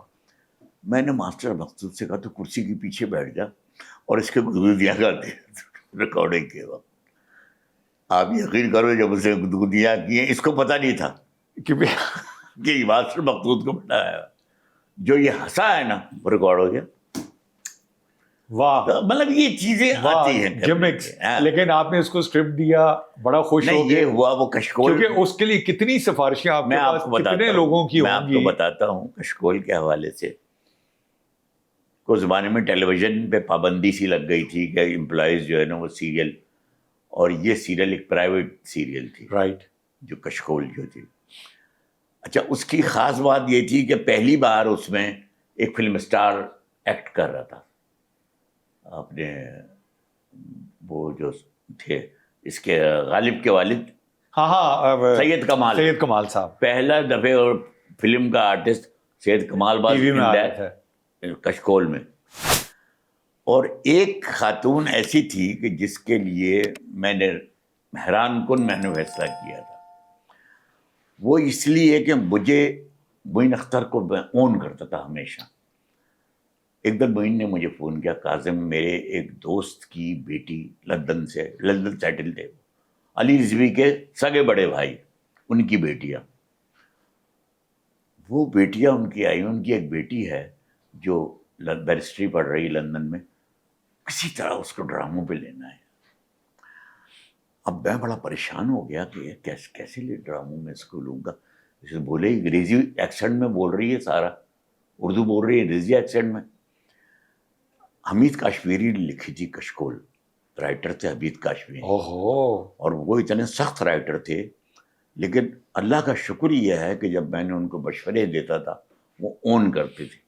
میں نے ماسٹر مقصود سے کہا تو کرسی کے پیچھے بیٹھ جا اور اس کے گدگدیاں کرتے ریکارڈنگ کے وقت. آپ یقین کرو جب اسے گدگدیاں کی، اس کو پتہ نہیں تھا کہ ماسٹر مقصود کو بتایا. جو یہ ہنسا ہے نا وہ ریکارڈ ہو گیا. واہ، مطلب یہ چیزیں آتی ہیں گیمکس. لیکن آپ نے اس کو اسکرپٹ دیا، بڑا خوش ہو گئے. یہ ہوا وہ کشکول، کیونکہ اس کے لیے کتنی سفارشیں آپ کے پاس کتنے لوگوں کی میں آپ کو بتاتا ہوں. کشکول کے حوالے سے اس زمانے میں ٹیلی ویژن پہ پابندی سی لگ گئی تھی کہ امپلائیز جو ہے نا وہ سیریل، اور یہ سیریل ایک پرائیویٹ سیریل تھی، رائٹ، جو کشکول جو تھی. اچھا، اس کی خاص بات یہ تھی کہ پہلی بار اس میں ایک فلم اسٹار ایکٹ کر رہا تھا. اپنے وہ جو تھے اس کے غالب کے والد، ہاں سید کمال، سید کمال صاحب پہلا دفعہ اور فلم کا آرٹسٹ سید کمال باز ٹی وی میں آ رہے تھے. کشکول میں. اور ایک خاتون ایسی تھی کہ جس کے لیے میں نے حیران کن میں نے فیصلہ کیا تھا. وہ اس لیے کہ مجھے معین اختر کو میں اون کرتا تھا ہمیشہ. ایک دن معین نے مجھے فون کیا، کاظم میرے ایک دوست کی بیٹی لندن سیٹل تھے، علی رضوی کے سگے بڑے بھائی، ان کی بیٹیاں، وہ بیٹیاں ان کی آئی. ان کی ایک بیٹی ہے جو بیرسٹری پڑھ رہی لندن میں، کسی طرح اس کو ڈراموں پہ لینا ہے. اب میں بڑا پریشان ہو گیا کہ کیسے لے ڈراموں میں اس کو لوں گا. اسے بولے انگریزی ایکسنٹ میں بول رہی ہے، سارا اردو بول رہی ہے انگریزی ایکسنٹ میں. حمید کاشمیری نے لکھی تھی کشکول، رائٹر تھے حمید کاشمیری. اور وہ اتنے سخت رائٹر تھے، لیکن اللہ کا شکر یہ ہے کہ جب میں نے ان کو مشورے دیتا تھا وہ اون کرتے تھے.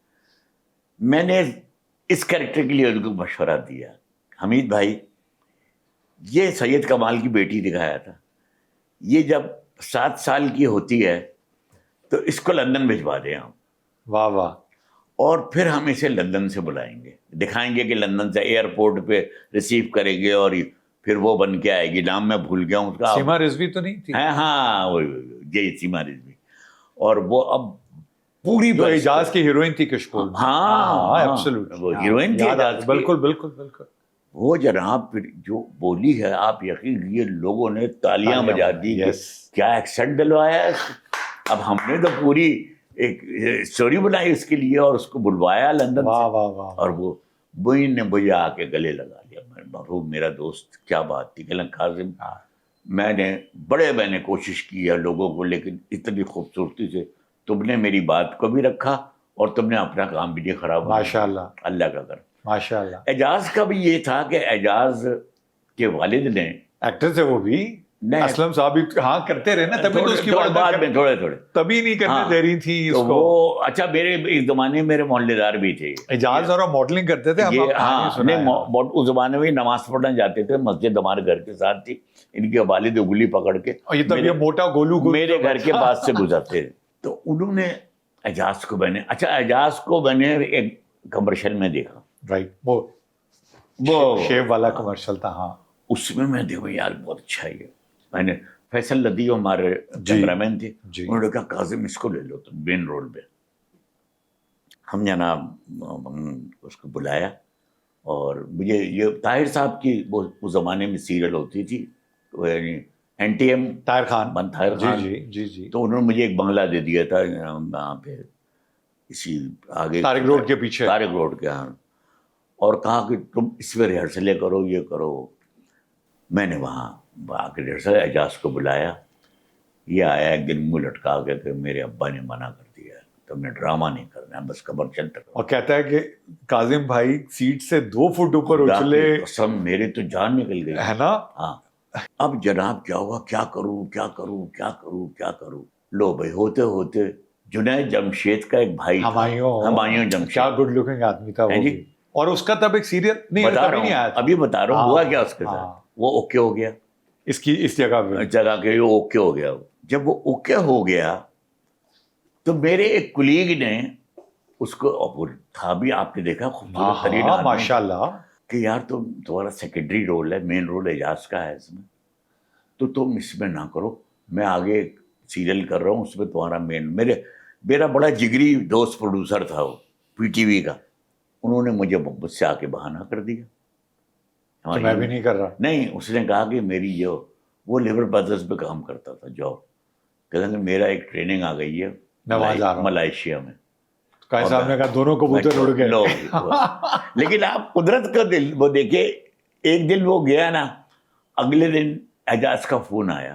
میں نے اس کریکٹر کے لیے ان کو مشورہ دیا، حمید بھائی یہ سید کمال کی بیٹی دکھایا تھا، یہ جب 7 سال کی ہوتی ہے تو اس کو لندن بھجوا دیں آپ. واہ واہ. اور پھر ہم اسے لندن سے بلائیں گے، دکھائیں گے کہ لندن سے ایئرپورٹ پہ ریسیو کریں گے، اور پھر وہ بن کے آئے گی. نام میں بھول گیا ہوں اس کا. سیما رضوی تو نہیں تھی؟ ہاں وہی سیما رضوی. اور وہ اب پوری جو اعجاز کی ہیروئن تھی کشکول. ہاں ایبسولوٹلی وہ ہیروئن تھی اعجاز کی. بالکل بالکل بالکل. وہ جناب پھر جو بولی ہے آپ یقین یہ لوگوں نے تالیاں بجا دی کہ کیا ایکسنٹ ڈلوایا ہے. اب ہم نے تو پوری ایک اسٹوری بنائی اس کے لیے اور اس کو بلوایا لندن سے. اور وہ معین نے مجھے آ کے گلے لگا لیا. مرحوم میرا دوست، کیا بات تھی. کہ کاظم میں نے کوشش کی ہے لوگوں کو، لیکن اتنی خوبصورتی سے تم نے میری بات کو بھی رکھا اور تم نے اپنا کام بھی نہیں خراب. ماشاء اللہ، اللہ کا کرم. ماشاء اللہ. اعجاز کا بھی یہ تھا کہ اعجاز کے والد نے ایکٹر تھے وہ بھی، اسلم صاحب بھی ہاں کرتے رہے نا، تبھی تو اس کی بعد میں تھوڑے تبھی نہیں کرنے دے رہی تھی اس کو. وہ اچھا میرے ایک زمانے میرے محلے دار بھی تھے اعجاز، اور ماڈلنگ کرتے تھے. اس زمانے میں نماز پڑھنے جاتے تھے، مسجد ہمارے گھر کے ساتھ تھی. ان کے والد انگلی پکڑ کے یہ موٹا گولو میرے گھر کے پاس سے گزرتے تھے. تو انہوں نے اعجاز کو اعجاز کو میں نے ایک کمرشل میں دیکھا. رائٹ، وہ شیو والا کمرشل تھا. ہاں اس میں میں دیکھوں یار بہت اچھا ہے. میں نے فیصل لدی ہمارے کیمرہ مین تھے، انہوں نے کہا کاظم اس کو لے لو تو مین رول پہ. ہم جناب اس کو بلایا، اور مجھے یہ طاہر صاحب کی اس زمانے میں سیریل ہوتی تھی NTM طاہر خان. طاہر خان جی. تو انہوں نے مجھے ایک بنگلہ دے دیا تھا وہاں پہ اسی آگے طارق روڈ کے پیچھے، طارق روڈ کے. ہاں، اور کہا کہ تم اس میں ریہرسلیں کرو، یہ کرو. میں نے وہاں آ کے ریہرسل اعجاز کو بلایا. یہ آیا ایک دن منہ لٹکا کے کہ میرے ابا نے منع کر دیا، تم نے ڈرامہ نہیں کرنا ہے، بس کمرشل تک. اور کہتا ہے کہ کاظم بھائی سیٹ سے 2 فٹ اوپر اچھلے، قسم میرے تو جان نکل گئی ہے نا. ہاں. اب جناب کیا ہوا، کیا کروں. لو بھائی ہوتے ہوتے جنید جمشید کا ایک بھائی، ہمایوں جمشید، کیا گڈ لکنگ آدمی تھا وہ. اور اس کا تب ایک سیریل نہیں آیا تھا. ابھی بتا رہا ہوں ہوا کیا اس کے ساتھ. وہ اوکے ہو گیا اس جگہ کے وہ اوکے ہو گیا. جب وہ اوکے ہو گیا تو میرے ایک کلیگ نے اس کو تھا بھی، آپ نے دیکھا خوبصورت ترین آدمی، ماشاء اللہ، کہ یار تمہارا سیکنڈری رول ہے، مین رول اعجاز کا ہے اس میں، تو تم اس میں نہ کرو. میں آگے سیریل کر رہا ہوں، اس میں تمہارا میرا بڑا جگری دوست پروڈیوسر تھا وہ PTV کا. انہوں نے مجھ سے آ کے بہانہ کر دیا میں بھی نہیں کر رہا. نہیں، اس نے کہا کہ میری وہ لیبر برادرز پہ کام کرتا تھا جاب، کہتے ہیں میرا ایک ٹریننگ آ گئی ہے ملائیشیا میں. صاحب نے کہا دونوں کبوتر اڑ گئے. لیکن آپ قدرت کا دل وہ دیکھے. ایک دن وہ گیا نا، اگلے دن اعجاز کا فون آیا،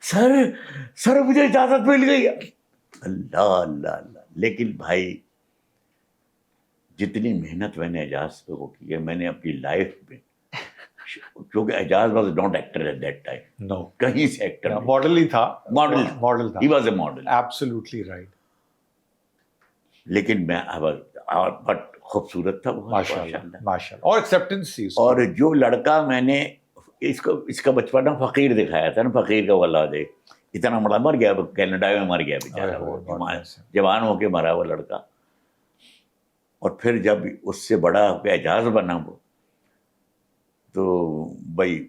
سر مجھے اجازت مل گئی. اللہ اللہ اللہ. لیکن بھائی جتنی محنت میں نے اعجاز پہ وہ کی ہے میں نے اپنی لائف میں، کیونکہ Ejaz was not actor at that time, کہیں سے ایکٹر، ماڈل ہی تھا. He was a model. Absolutely right. لیکن میں بٹ خوبصورت تھا، ماشاء اللہ، اور ایکسیپٹنس تھی. اور جو لڑکا میں نے اس کا بچپنا فقیر دکھایا تھا نا, فقیر کا اولاد ہے, اتنا بڑا مر گیا, کینیڈا میں مر گیا بیچارہ, وہ جوان ہو کے مرا وہ لڑکا. اور پھر جب اس سے بڑا اعجاز بنا وہ, تو بھائی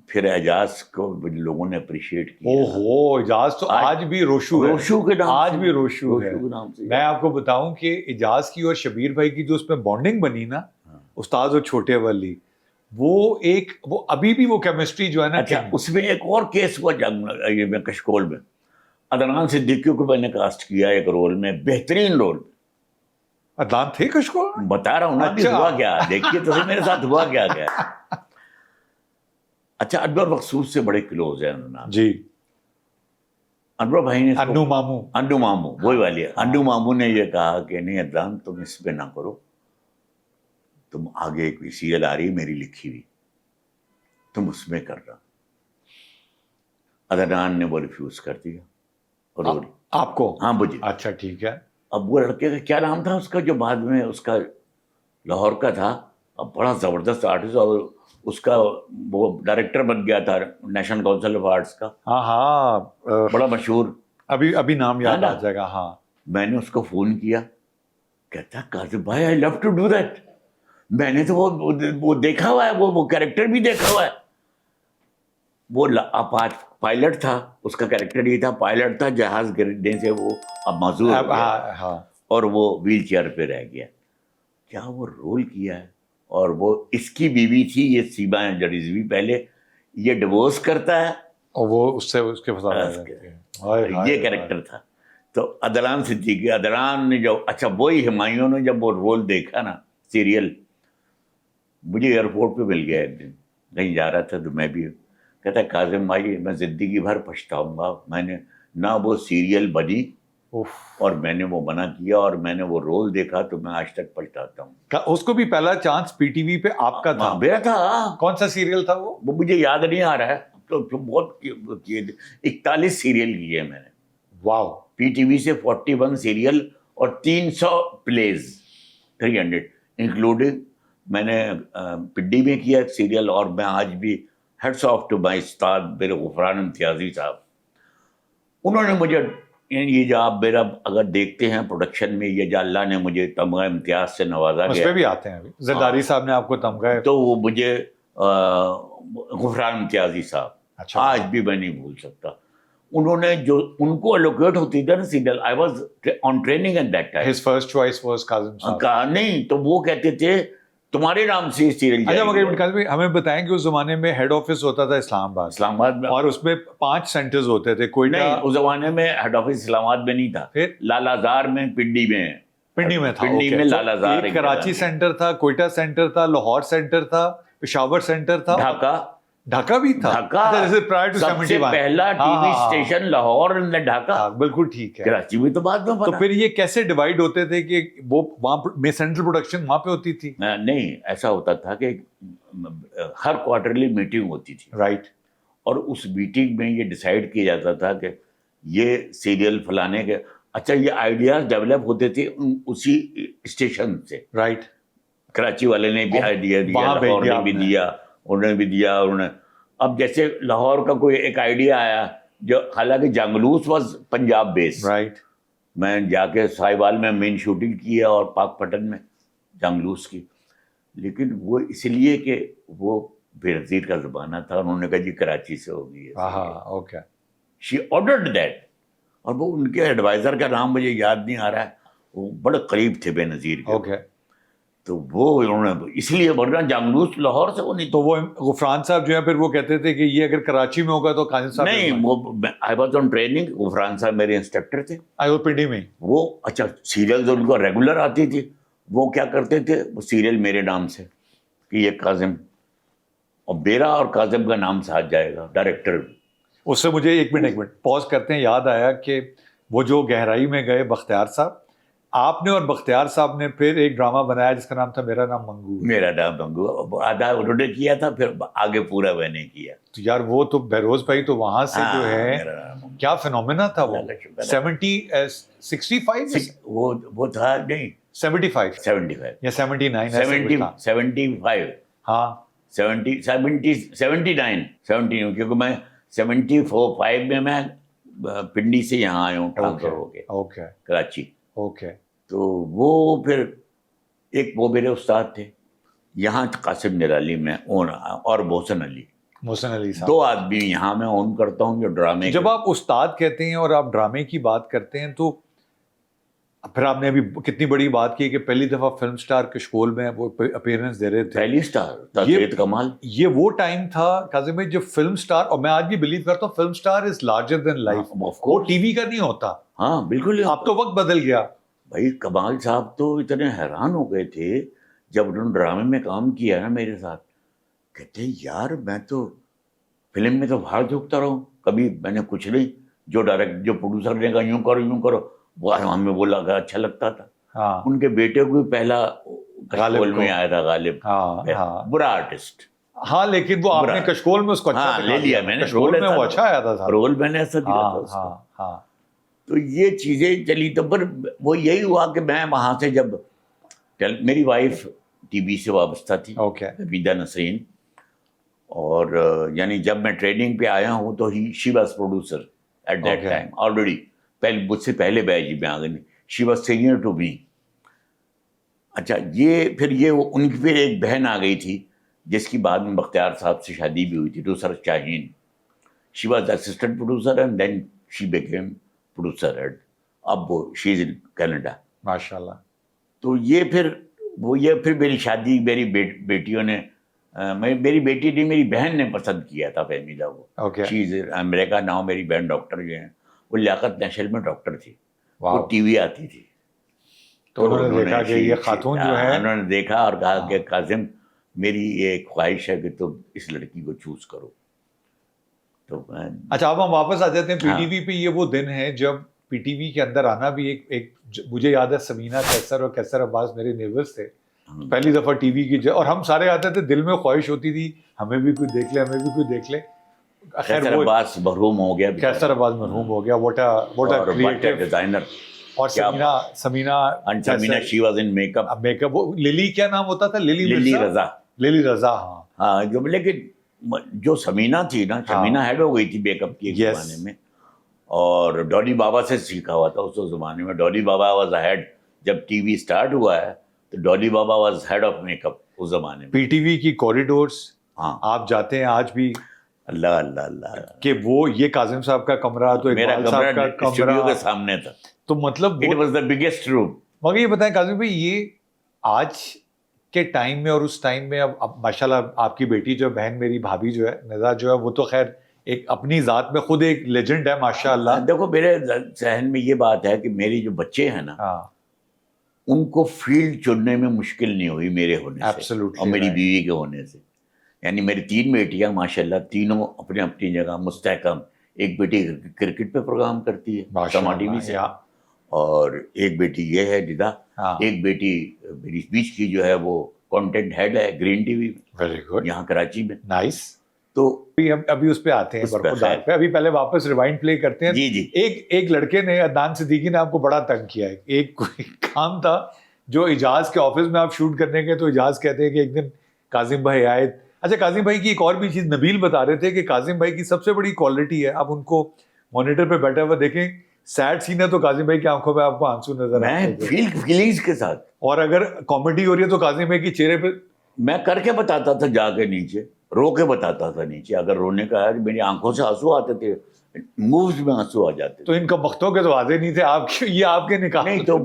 پھر اعجاز کو لوگوں نے اپریشیٹ کیا. اوہو, اعجاز تو آج بھی روشو ہے, روشو کے نام آج سے, بھی روشو ہے. کے نام سے. میں آپ کو بتاؤں کہ اعجاز کی اور شبیر بھائی کی جو اس میں بانڈنگ بنی نا, استاد اور چھوٹے والی, وہ ابھی بھی وہ کیمسٹری جو ہے نا. اچھا, اس میں ایک اور کیس ہوا میں کشکول میں, عدنان صدیقی کو میں نے کاسٹ کیا ایک رول میں, بہترین رول. عدنان تھے کشکول, بتا رہا ہوں نا. ہوا کیا, دیکھیے تو میرے ساتھ ہوا کیا کیا. اچھا, انور مقصود سے بڑے کلوز ہیں عدنان جی. انور بھائی نے, انو مامو وہی والی ہے. انو مامو نے یہ کہا کہ نہیں عدنان تم اس پہ نہ کرو, تم آگے ایک سیریل آ رہی ہے میری لکھی ہوئی, تم اس میں کر رہا. عدنان نے وہ ریفیوز کر دیا. اور آپ کو؟ ہاں مجھے. اچھا ٹھیک ہے. اب وہ لڑکے کا کیا نام تھا اس کا, جو بعد میں اس کا لاہور کا تھا, اب بڑا زبردست آرٹسٹ, اور اس کا وہ ڈائریکٹر بن گیا تھا نیشنل کونسل آف آرٹس کا. ہاں, بڑا مشہور. ابھی نام یاد آ جائے گا. ہاں, میں نے اس کو فون کیا, کہتا کاظم بھائی آئی لو ٹو ڈو دیٹ. میں نے تو وہ دیکھا ہوا ہے, وہ کیریکٹر بھی دیکھا ہوا ہے. وہ پائلٹ تھا, اس کا کیریکٹر یہ تھا, پائلٹ تھا, جہاز گرنے سے وہ اب معذور ہو گیا, اور وہ ویل چیئر پہ رہ گیا. کیا وہ رول کیا ہے. اور وہ اس کی بیوی تھی, یہ سیما رضوی, پہلے یہ ڈیورس کرتا ہے, اور وہ اس سے اس کے یہ کیریکٹر تھا. تو عدنان صدیقی, عدنان نے جو, اچھا وہی ہمایوں نے جب وہ رول دیکھا نا سیریل, مجھے ایئرپورٹ پہ مل گیا ایک دن, کہیں جا رہا تھا تو میں بھی, کہتا ہے کاظم بھائی میں زندگی بھر پچھتاؤں گا, میں نے نہ وہ سیریل بنی اور میں نے وہ منع کیا, اور میں نے وہ رول دیکھا تو میں آج تک پچھتاتا ہوں. اس کو بھی پہلا چانس پی ٹی وی پہ آپ کا تھا؟ میرا تھا. کون سا سیریل تھا وہ مجھے یاد نہیں آ رہا ہے, تو بہت 41 سیریل کیے میں نے. واو. پی ٹی وی سے 41 سیریل اور 300 پلیز, 300 انکلوڈنگ. میں نے پنڈی میں کیا ایک سیریل, اور میں آج بھی ہیڈس آف ٹو مائی استاد میرے غفران امتیازی صاحب, انہوں نے مجھے, یہ جو آپ میرا اگر دیکھتے ہیں پروڈکشن میں, یہ جو اللہ نے مجھے تمغہ امتیاز سے نوازا گیا, اس پہ بھی آتے ہیں ابھی زرداری صاحب نے آپ کو تمغہ, تو وہ مجھے غفران امتیازی صاحب, آج بھی میں نہیں بھول سکتا. انہوں نے جو ان کو الوکیٹ ہوتی تھا نا serial, I was on training at that time. His first choice was Kazim صاحب. کہا نہیں, تو وہ کہتے تھے تمہارے نام سے سیریل. اچھا مگر کاظم بھائی ہمیں بتائیں کہ اس زمانے میں ہیڈ آفس ہوتا تھا اسلام آباد میں, اور اس میں 5 سینٹرز ہوتے تھے. کوئٹہ, نہیں اس زمانے میں ہیڈ آفس اسلام آباد میں نہیں تھا, پھر لال آزار میں, پنڈی میں تھا. پنڈی میں لال آزار. کراچی سینٹر تھا, کوئٹہ سینٹر تھا, لاہور سینٹر تھا, پشاور سینٹر تھا, ڈھاکہ بھی تھا. سب سے پہلا T V station Lahore, Dhaka. بالکل ٹھیک ہے. کراچی میں تو بعد میں. تو پھر یہ کیسے ڈیوائڈ ہوتے تھے کہ وہ وہاں میں سینٹرل پروڈکشن وہاں پہ ہوتی تھی؟ نہیں, ایسا ہوتا تھا کہ ہر کوارٹرلی میٹنگ ہوتی تھی, رائٹ, اور اس میٹنگ میں یہ ڈیسائیڈ کیا جاتا تھا کہ یہ سیریل فلانے کے, اچھا یہ آئیڈیاز ڈیولپ ہوتے تھے اسی اسٹیشن سے, رائٹ. کراچی والے نے بھی آئیڈیا دیا, لاہور نے بھی دیا, انہوں نے بھی دیا, انہوں نے. اب جیسے لاہور کا کوئی ایک آئیڈیا آیا, جو حالانکہ جنگلوس واز پنجاب بیس, رائٹ. میں جا کے ساہیوال میں مین شوٹنگ کی ہے, اور پاک پٹن میں جنگلوس کی, لیکن وہ اس لیے کہ وہ بے نظیر کا زمانہ تھا, انہوں نے کہا جی کراچی سے ہوگی. Okay, she ordered that. اور وہ ان کے ایڈوائزر کا نام مجھے یاد نہیں آ رہا ہے, وہ بڑے قریب تھے بے نظیر کے. اوکے. تو وہ انہوں نے اس لیے ورنہ جنگلوس لاہور سے وہ نہیں. تو وہ غفران صاحب جو ہے پھر وہ کہتے تھے کہ یہ اگر کراچی میں ہوگا تو کاظم صاحب نہیں, وہ آئی واز آن ٹریننگ. غفران صاحب میرے انسٹرکٹر تھے, آئی وہ پنڈی میں. وہ اچھا سیریل ان کو ریگولر آتی تھی, وہ کیا کرتے تھے, وہ سیریل میرے نام سے کہ یہ کاظم, اور میرا اور کاظم کا نام ساتھ جائے گا, ڈائریکٹر. اس سے مجھے ایک منٹ پاز کرتے ہیں, یاد آیا کہ وہ جو گہرائی میں گئے بختیار صاحب, آپ نے اور بختیار صاحب نے پھر ایک ڈرامہ بنایا جس کا نام تھا میرا نام منگو. میرا نام منگو, آدھا انہوں نے کیا تھا, پھر آگے پورا میں نے کیا. تو یار وہ تو بہروز بھائی تو وہاں سے جو ہے کیا فینومینا تھا وہ. 65 وہ تھا, نہیں 75 یا 79 75. ہاں, 79 کیونکہ میں 75 میں پنڈی سے یہاں آیا ہوں ٹرانسفر ہو کے اوکے کراچی. اوکے. تو وہ پھر ایک وہ میرے استاد تھے یہاں قاسم نرالی میں اور محسن علی صاحب, 2 آدمی یہاں میں اون کرتا ہوں جو ڈرامے. جب آپ استاد کہتے ہیں اور آپ ڈرامے کی بات کرتے ہیں تو پھر آپ نے ابھی کتنی بڑی بات کی کہ پہلی دفعہ فلم سٹار کشکول میں وہ اپیئرنس دے رہے تھے, پہلی سٹار سید کمال. یہ وہ ٹائم تھا کاظم بھائی جب فلم سٹار, اور میں آج بھی بلیو کرتا ہوں film star is larger then life, وہ ٹی وی کا نہیں ہوتا. ہاں بالکل. اب تو وقت بدل گیا بھائی. کمال صاحب تو اتنے حیران ہو گئے تھے جب انہوں نے ڈرامے میں کام کیا نا میرے ساتھ, کہتے یار میں تو فلم میں تو باہر جھکتا رہا ہوں, کبھی میں نے کچھ نہیں, جو پروڈیوسر نے کہا یوں کرو وہ ہمیں بولا کہ اچھا لگتا تھا. ان کے بیٹے کو بھی پہلا کشکول میں آیا تھا غالب, برا آرٹسٹ. ہاں لیکن وہ آپ نے کشکول میں اس کو اچھا لے لیا, میں نے کشکول میں وہ اچھا آیا تھا, رول میں نے ایسا دیا تھا اس کو. تو یہ چیزیں چلی. تو پر وہ یہی ہوا کہ میں وہاں سے جب میری وائف ٹی وی سے وابستہ تھی, حمیدہ نسرین, اور یعنی جب میں ٹریننگ پہ آیا ہوں تو she was producer at that time already, مجھ سے پہلے بیچ میں آ گئی, she was senior to me. اچھا یہ پھر ان کی پھر ایک بہن آ گئی تھی جس کی بعد میں بختیار صاحب سے شادی بھی ہوئی تھی, Nusrat Shaheen. She was assistant producer and then she became producer at, اب وہ شی از ان کینیڈا ماشاء اللہ. تو یہ پھر میری شادی میری بیٹیوں نے, میری بیٹی نے, میری بہن نے پسند کیا تھا فہمیدہ کو. شی از امریکہ ناؤ. میری بہن ڈاکٹر جو ہیں وہ لیاقت نیشنل میں ڈاکٹر تھی, وہ ٹی وی آتی تھی. تو انہوں نے دیکھا کہ یہ خاتون جو ہے, انہوں نے دیکھا اور کہا کہ قاسم میری ایک خواہش ہے کہ تم اس لڑکی کو چوز کرو. تو اچھا اب ہم واپس آ جاتے ہیں پی ٹی وی پہ. یہ وہ دن ہے جب پی ٹی وی کے اندر آنا بھی ایک مجھے یاد ہے سمینہ کیسر اور کیسر عباس میرے نیبرز تھے, پہلی دفعہ ٹی وی کی, اور ہم سارے آتے تھے, دل میں خواہش ہوتی تھی ہمیں بھی کوئی دیکھ لے, ہمیں بھی کوئی دیکھ لے. کیسر عباس مرحوم ہو گیا, کیسر عباس مرحوم ہو گیا, واٹ ا کریٹو ڈیزائنر. اور Samina she was in makeup. للی کیا نام ہوتا تھا, للی رضا. ہاں جو, لیکن جو سمینہ تھی نا, سمینہ ہیڈ ہو گئی تھی میک اپ کی زمانے میں, اور ڈالی بابا سے سیکھا ہوا تھا اس زمانے میں. ڈالی بابا واز ہیڈ, جب ٹی وی اسٹارٹ ہوا ہے تو Dolly Baba was head of makeup اس زمانے میں. پی ٹی وی کی کوریڈورس آپ جاتے ہیں آج بھی, اللہ کہ وہ یہ کاظم صاحب کا کمرہ, تو میرا کمرہ اسٹوڈیو کے سامنے تھا, تو مطلب اٹ واز دی بگیسٹ روم. مگر یہ بتائیں کاظم بھائی, یہ آج کے ٹائم میں اور اس ٹائم میں, اب ماشاء اللہ آپ کی بیٹی جو بہن, میری بھابھی جو ہے ندا جو ہے, وہ تو خیر ایک اپنی ذات میں خود ایک لیجنڈ ہے ماشاء اللہ. دیکھو میرے ذہن میں یہ بات ہے کہ میری جو بچے ہیں نا, ان کو فیلڈ چننے میں مشکل نہیں ہوئی میرے ہونے سے اور میری بیوی کے ہونے سے. یعنی میری 3 بیٹیاں ماشاء اللہ, تینوں اپنی اپنی جگہ مستحکم. ایک بیٹی کرکٹ پہ پروگرام کرتی ہے سما ٹی وی سے, اور ایک بیٹی یہ ہے ندا, ایک بیٹی میری بیچ کی جو ہے وہ کنٹینٹ ہیڈ ہے گرین ٹی وی میں یہاں کراچی میں. نائس. تو ابھی اس پہ آتے ہیں, ابھی پہلے واپس ریوائنڈ پلے کرتے ہیں. جی. ایک لڑکے نے, عدنان صدیقی نے آپ کو بڑا تنگ کیا ہے. ایک کوئی کام تھا جو اجاز کے آفس میں آپ شوٹ کرنے گئے, تو اجاز کہتے ہیں کہ ایک دن کاظم بھائی آئے. اچھا کاظم بھائی کی ایک اور بھی چیز نبیل بتا رہے تھے کہ کاظم بھائی کی سب سے بڑی کوالٹی ہے, آپ ان کو مانیٹر پہ بیٹھا ہوا دیکھیں, سیڈ سین ہے تو کاظم بھائی کی آنکھوں میں آپ کو آنسو نظر آتے ہیں فیلنگز کے ساتھ, اور اگر کامیڈی ہو رہی ہے تو کاظم بھائی کی چہرے پہ میں کر کے بتاتا تھا, جا کے نیچے رو کے بتاتا تھا نیچے. اگر رونے کا ہے, میری آنکھوں سے آنسو آتے تھے, مووز میں آنسو آ جاتے. تو ان کا بختوں کے تو واضح نہیں تھے آپ, یہ آپ کے نکاح نہیں. تو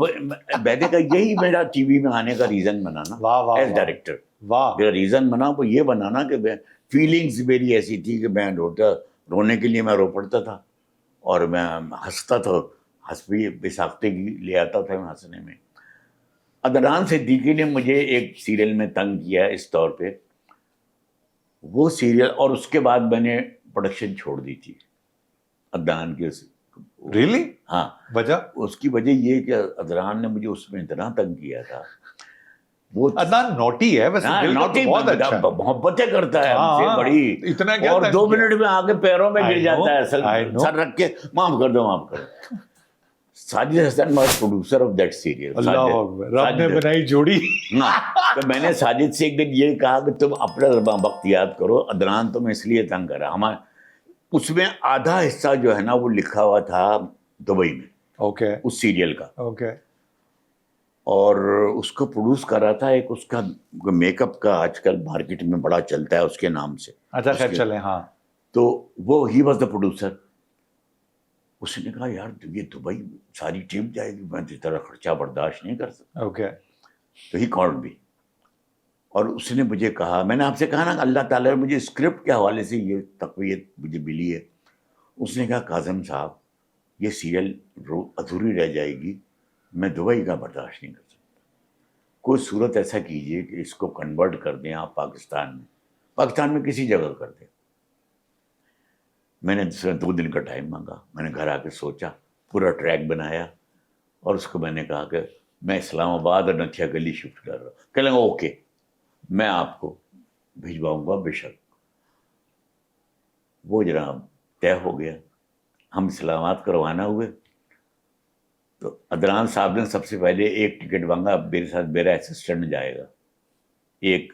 بیدے کا یہی میرا ٹی وی میں آنے کا ریزن بنا نا, ایز ڈائریکٹر. میرا ریزن بنا وہ یہ بنانا کہ فیلنگز میری ایسی تھی کہ میں رونے کے لیے میں رو پڑتا تھا, اور میں ہنستا تھا, بے ساختگی لے آتا تھا میں ہنسنے میں. عدنان صدیقی نے مجھے ایک سیریل میں تنگ کیا اس طور پہ, وہ سیریل, اور اس کے بعد میں نے پروڈکشن چھوڑ دی تھی عدنان کے. ریئلی؟ ہاں. وجہ؟ اس کی وجہ یہ کہ عدنان نے مجھے اس میں اتنا تنگ کیا تھا. وہ عدنان نوٹی ہے ویسے, نوٹی بہت اچھا, محبتیں کرتا ہے ہم سے بڑی, اتنا کیا, اور 2 منٹ میں آگے پیروں میں گر جاتا ہے, سر رکھ کے معاف کر دو. Sajid Hassan was producer of that serial. اللہ اکبر, رب نے بنائی جوڑی. تو میں نے ساجد سے ایک دن یہ کہا کہ تم اپنا وقت یاد کرو، عدنان تمہیں اس لیے تنگ کرا. ہمارا اس میں آدھا حصہ جو ہے نا وہ لکھا ہوا تھا دبئی میں اوکے اس سیریل کا، اوکے اور اس کو پروڈیوس کر رہا تھا ایک اس کا میک اپ کا آج کل مارکیٹ میں بڑا چلتا ہے اس کے نام سے. اچھا خیر چلیں. ہاں تو وہ ہی واز دا پروڈیوسر. اس نے کہا یار یہ دبئی ساری ٹیم جائے گی، میں تو طرح خرچہ برداشت نہیں کر سکتا. اوکے تو ہی کالڈ بھی، اور اس نے مجھے کہا، میں نے آپ سے کہا نا کہ اللہ تعالیٰ نے مجھے اسکرپٹ کے حوالے سے یہ تقویت مجھے ملی ہے. اس نے کہا کاظم صاحب یہ سیریل ادھوری رہ جائے گی، میں دبئی کا برداشت نہیں کر سکتا. کوئی صورت ایسا کیجیے کہ اس کو کنورٹ کر دیں آپ پاکستان میں کسی جگہ کر دیں. میں نے 2 دن کا ٹائم مانگا. میں نے گھر آ کے سوچا، پورا ٹریک بنایا، اور اس کو میں نے کہا کہ میں اسلام آباد اور نتھیا گلی شفٹ کر رہا ہوں. کہہ لیں گے اوکے میں آپ کو بھجواؤں گا بے شک. وہ جناب طے ہو گیا، ہم اسلامات کو روانہ ہوئے. تو عدنان صاحب نے سب سے پہلے ایک ٹکٹ مانگا، میرے ساتھ میرا اسسٹنٹ جائے گا ایک.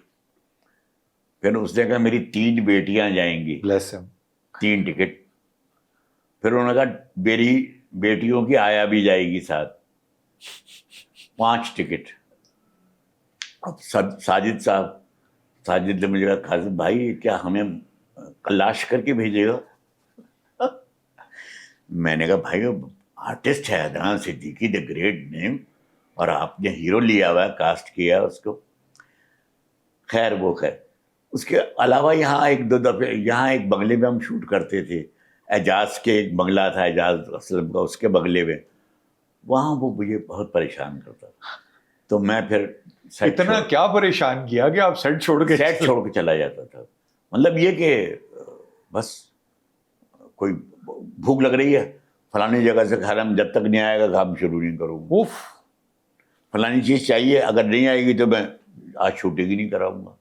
پھر اس نے کہا میری 3 بیٹیاں جائیں گی، 3 ٹکٹ. پھر انہوں نے کہا میری بیٹیوں کی آیا بھی جائے گی ساتھ، 5 ٹکٹ. اب ساجد نے مجھے کہا قاسم بھائی کیا ہمیں تلاش کر کے بھیجے گا؟ میں نے کہا بھائی آرٹسٹ ہے Adnan Siddiqui, the great name, اور آپ نے ہیرو لیا ہوا ہے، کاسٹ کیا اس کو. خیر وہ خیر. اس کے علاوہ یہاں 1-2 دفعے یہاں ایک بنگلے میں ہم شوٹ کرتے تھے، اعجاز کے ایک بنگلہ تھا اعجاز اسلم کا، اس کے بنگلے میں. وہاں وہ مجھے بہت پریشان کرتا تھا. تو میں پھر اتنا کیا پریشان کیا کہ آپ سیٹ چھوڑ کے چلا جاتا تھا. مطلب یہ کہ بس کوئی بھوک لگ رہی ہے، فلانی جگہ سے کھانا، جب تک نہیں آئے گا کام شروع نہیں کروں گا. فلانی چیز چاہیے، اگر نہیں آئے گی تو میں آج شوٹنگ ہی نہیں کراؤں گا.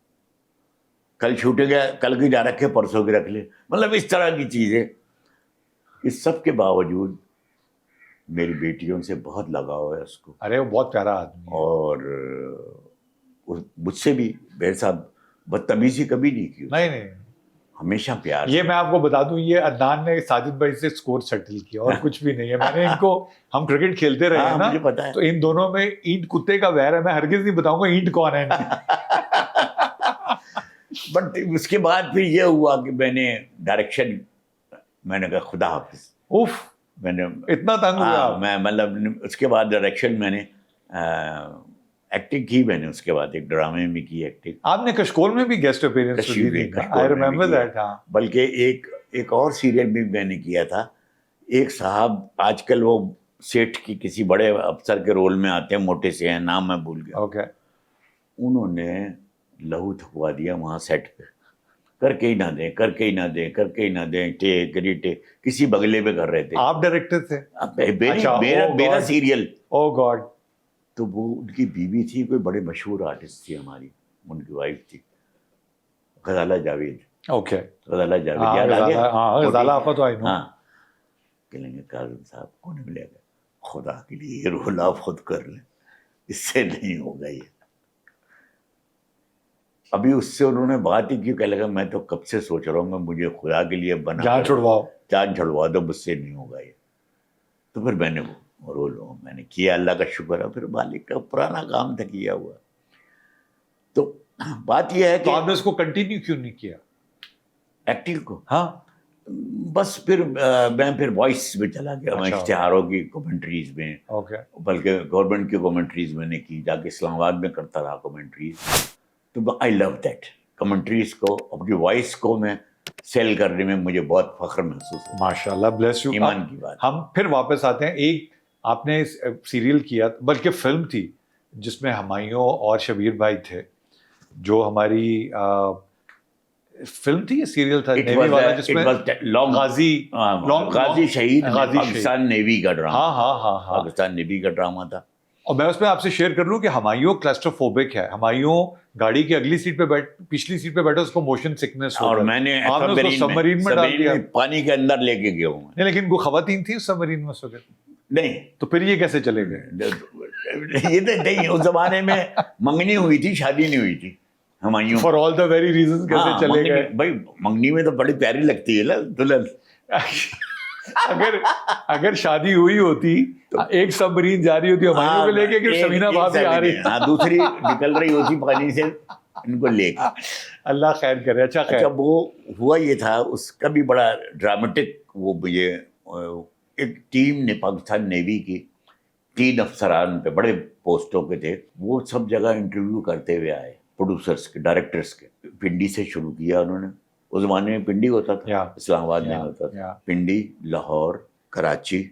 کل شوٹنگ ہے، کل کی جا رکھے پرسوں کی رکھ لے. مطلب اس طرح کی چیزیں. اس سب کے باوجود میری بیٹیوں سے بہت لگاؤ ہے اس کو. ارے وہ بہت پیارا آدمی ہے. اور مجھ سے بھی میرے ساتھ بدتمیزی کبھی نہیں کی. نہیں ہمیشہ پیار. یہ میں آپ کو بتا دوں، یہ عدنان نے ساجد بھائی سے اسکور سیٹل کیا اور کچھ بھی نہیں ہے. میں نے ان کو، ہم کرکٹ کھیلتے رہے ہیں نا، مجھے پتا ہے. تو ان دونوں میں اینٹ کتے کا ویر ہے. میں ہرگز نہیں بتاؤں گا اینٹ کون ہے. بٹ اس کے بعد پھر یہ ہوا کہ میں نے ڈائریکشن، میں نے کہا خدا حافظ. میں نے اتنا تنگ ہوا میں مطلب اس کے بعد ڈائریکشن میں نے ایکٹنگ کی. میں نے اس کے بعد ایک ڈرامے میں کی ایکٹنگ. آپ نے کشکول میں بھی گیسٹ اپیئرنس دی تھی. I remember that. بلکہ ایک اور سیریل بھی میں نے کیا تھا. ایک صاحب آج کل وہ سیٹ کی کسی بڑے افسر کے رول میں آتے ہیں، موٹے سے ہیں، نام میں بھول گیا. اوکے. انہوں نے لہو تھکوا دیا وہاں سیٹ پہ، کر کے ہی نہ دیں، کر کے ہی نہ دیں، کر کے ہی نہ دیں، ٹیک ریٹیک. کسی بگلے پہ کر رہے تھے. آپ ڈائریکٹر تھے؟ میرا سیریل. او گاڈ. تو وہ ان کی بیوی تھی، کوئی بڑے مشہور آرٹسٹ تھی ہماری، ان کی وائف تھی غزالہ جاوید. اوکے. غزالہ جاوید یاد آ گیا؟ ہاں غزالہ آپ تو آئی نو. ہاں. کہیں گے کاظم صاحب کو نہیں ملے گا، خدا کے لیے یہ رول آپ خود کر لیں، اس سے نہیں ہوگا. یہ ابھی اس سے انہوں نے بات ہی کی، کہنے لگا میں تو کب سے سوچ رہا ہوں کہ مجھے خدا کے لیے بنا جان چھڑوا دو، مجھ سے نہیں ہوگا یہ. تو پھر میں نے وہ رول میں نے کیا، اللہ کا شکر ہے. پھر مالک کا پرانا کام تھا کیا ہوا. تو بات یہ ہے کہ آپ نے اس کو کنٹینیو کیوں نہیں کیا ایکٹنگ کو؟ ہاں بس پھر میں پھر وائس میں چلا گیا. میں اشتہاروں کی کومنٹریز میں، بلکہ گورنمنٹ کی کومنٹریز میں نے کی، جا کے اسلام آباد میں کرتا رہا کومنٹریز. تو آئی لو دیٹ کمنٹریز کو، اپنی وائس کو میں سیل کرنے میں مجھے بہت فخر محسوس ہوا. ماشاء اللہ، بلیس یو. ایمان کی بات. ہم پھر واپس آتے ہیں. ایک آپ نے سیریل کیا، بلکہ فلم تھی جس میں ہمایوں اور شبیر بھائی تھے، جو ہماری فلم تھی یا سیریل تھا نیوی والا، جس میں غازی شہید پاکستان نیوی کا ڈرامہ. ہاں پاکستان نیوی کا ڈرامہ تھا. اور میں اس میں آپ سے شیئر کر لوں کہ ہمایوں کلسٹروفوبک ہے. ہمایوں گاڑی کی اگلی سیٹ پہ پچھلی سیٹ پہ بیٹھا، اس کو موشن سکنس ہو، اور میں نے سبمرین میں ڈال دیا، پانی کے اندر لے کے گیا ہوں. لیکن وہ خواتین تھی اس سبمرین میں اس وقت. نہیں تو پھر یہ کیسے چلے گئے؟ یہ تو نہیں, اس زمانے میں منگنی ہوئی تھی, شادی نہیں ہوئی تھی Humayun. For all the very reasons کیسے چلے گئے بھائی منگنی میں تو بڑی پیاری لگتی ہے نا دلہن. اگر شادی ہوئی ہوتی, ایک سب مرین جا رہی ہوتی ہمایوں کو لے کے کہ سمینہ بھابھی آ رہی, ہاں دوسری نکل رہی ہوتی پانی سے ان کو لے کے. اللہ خیر کرے. اچھا خیر, اچھا وہ ہوا یہ تھا, اس کا بھی بڑا ڈرامیٹک, وہ مجھے ایک ٹیم نے پاکستان نیوی کی 3 افسران پہ بڑے پوسٹوں پہ تھے, وہ سب جگہ انٹرویو کرتے ہوئے آئے, پروڈیوسرس کے, ڈائریکٹرس کے. پنڈی سے شروع کیا انہوں نے, اس زمانے میں پنڈی ہوتا تھا, اسلام آباد میں ہوتا تھا. پنڈی, لاہور, کراچی,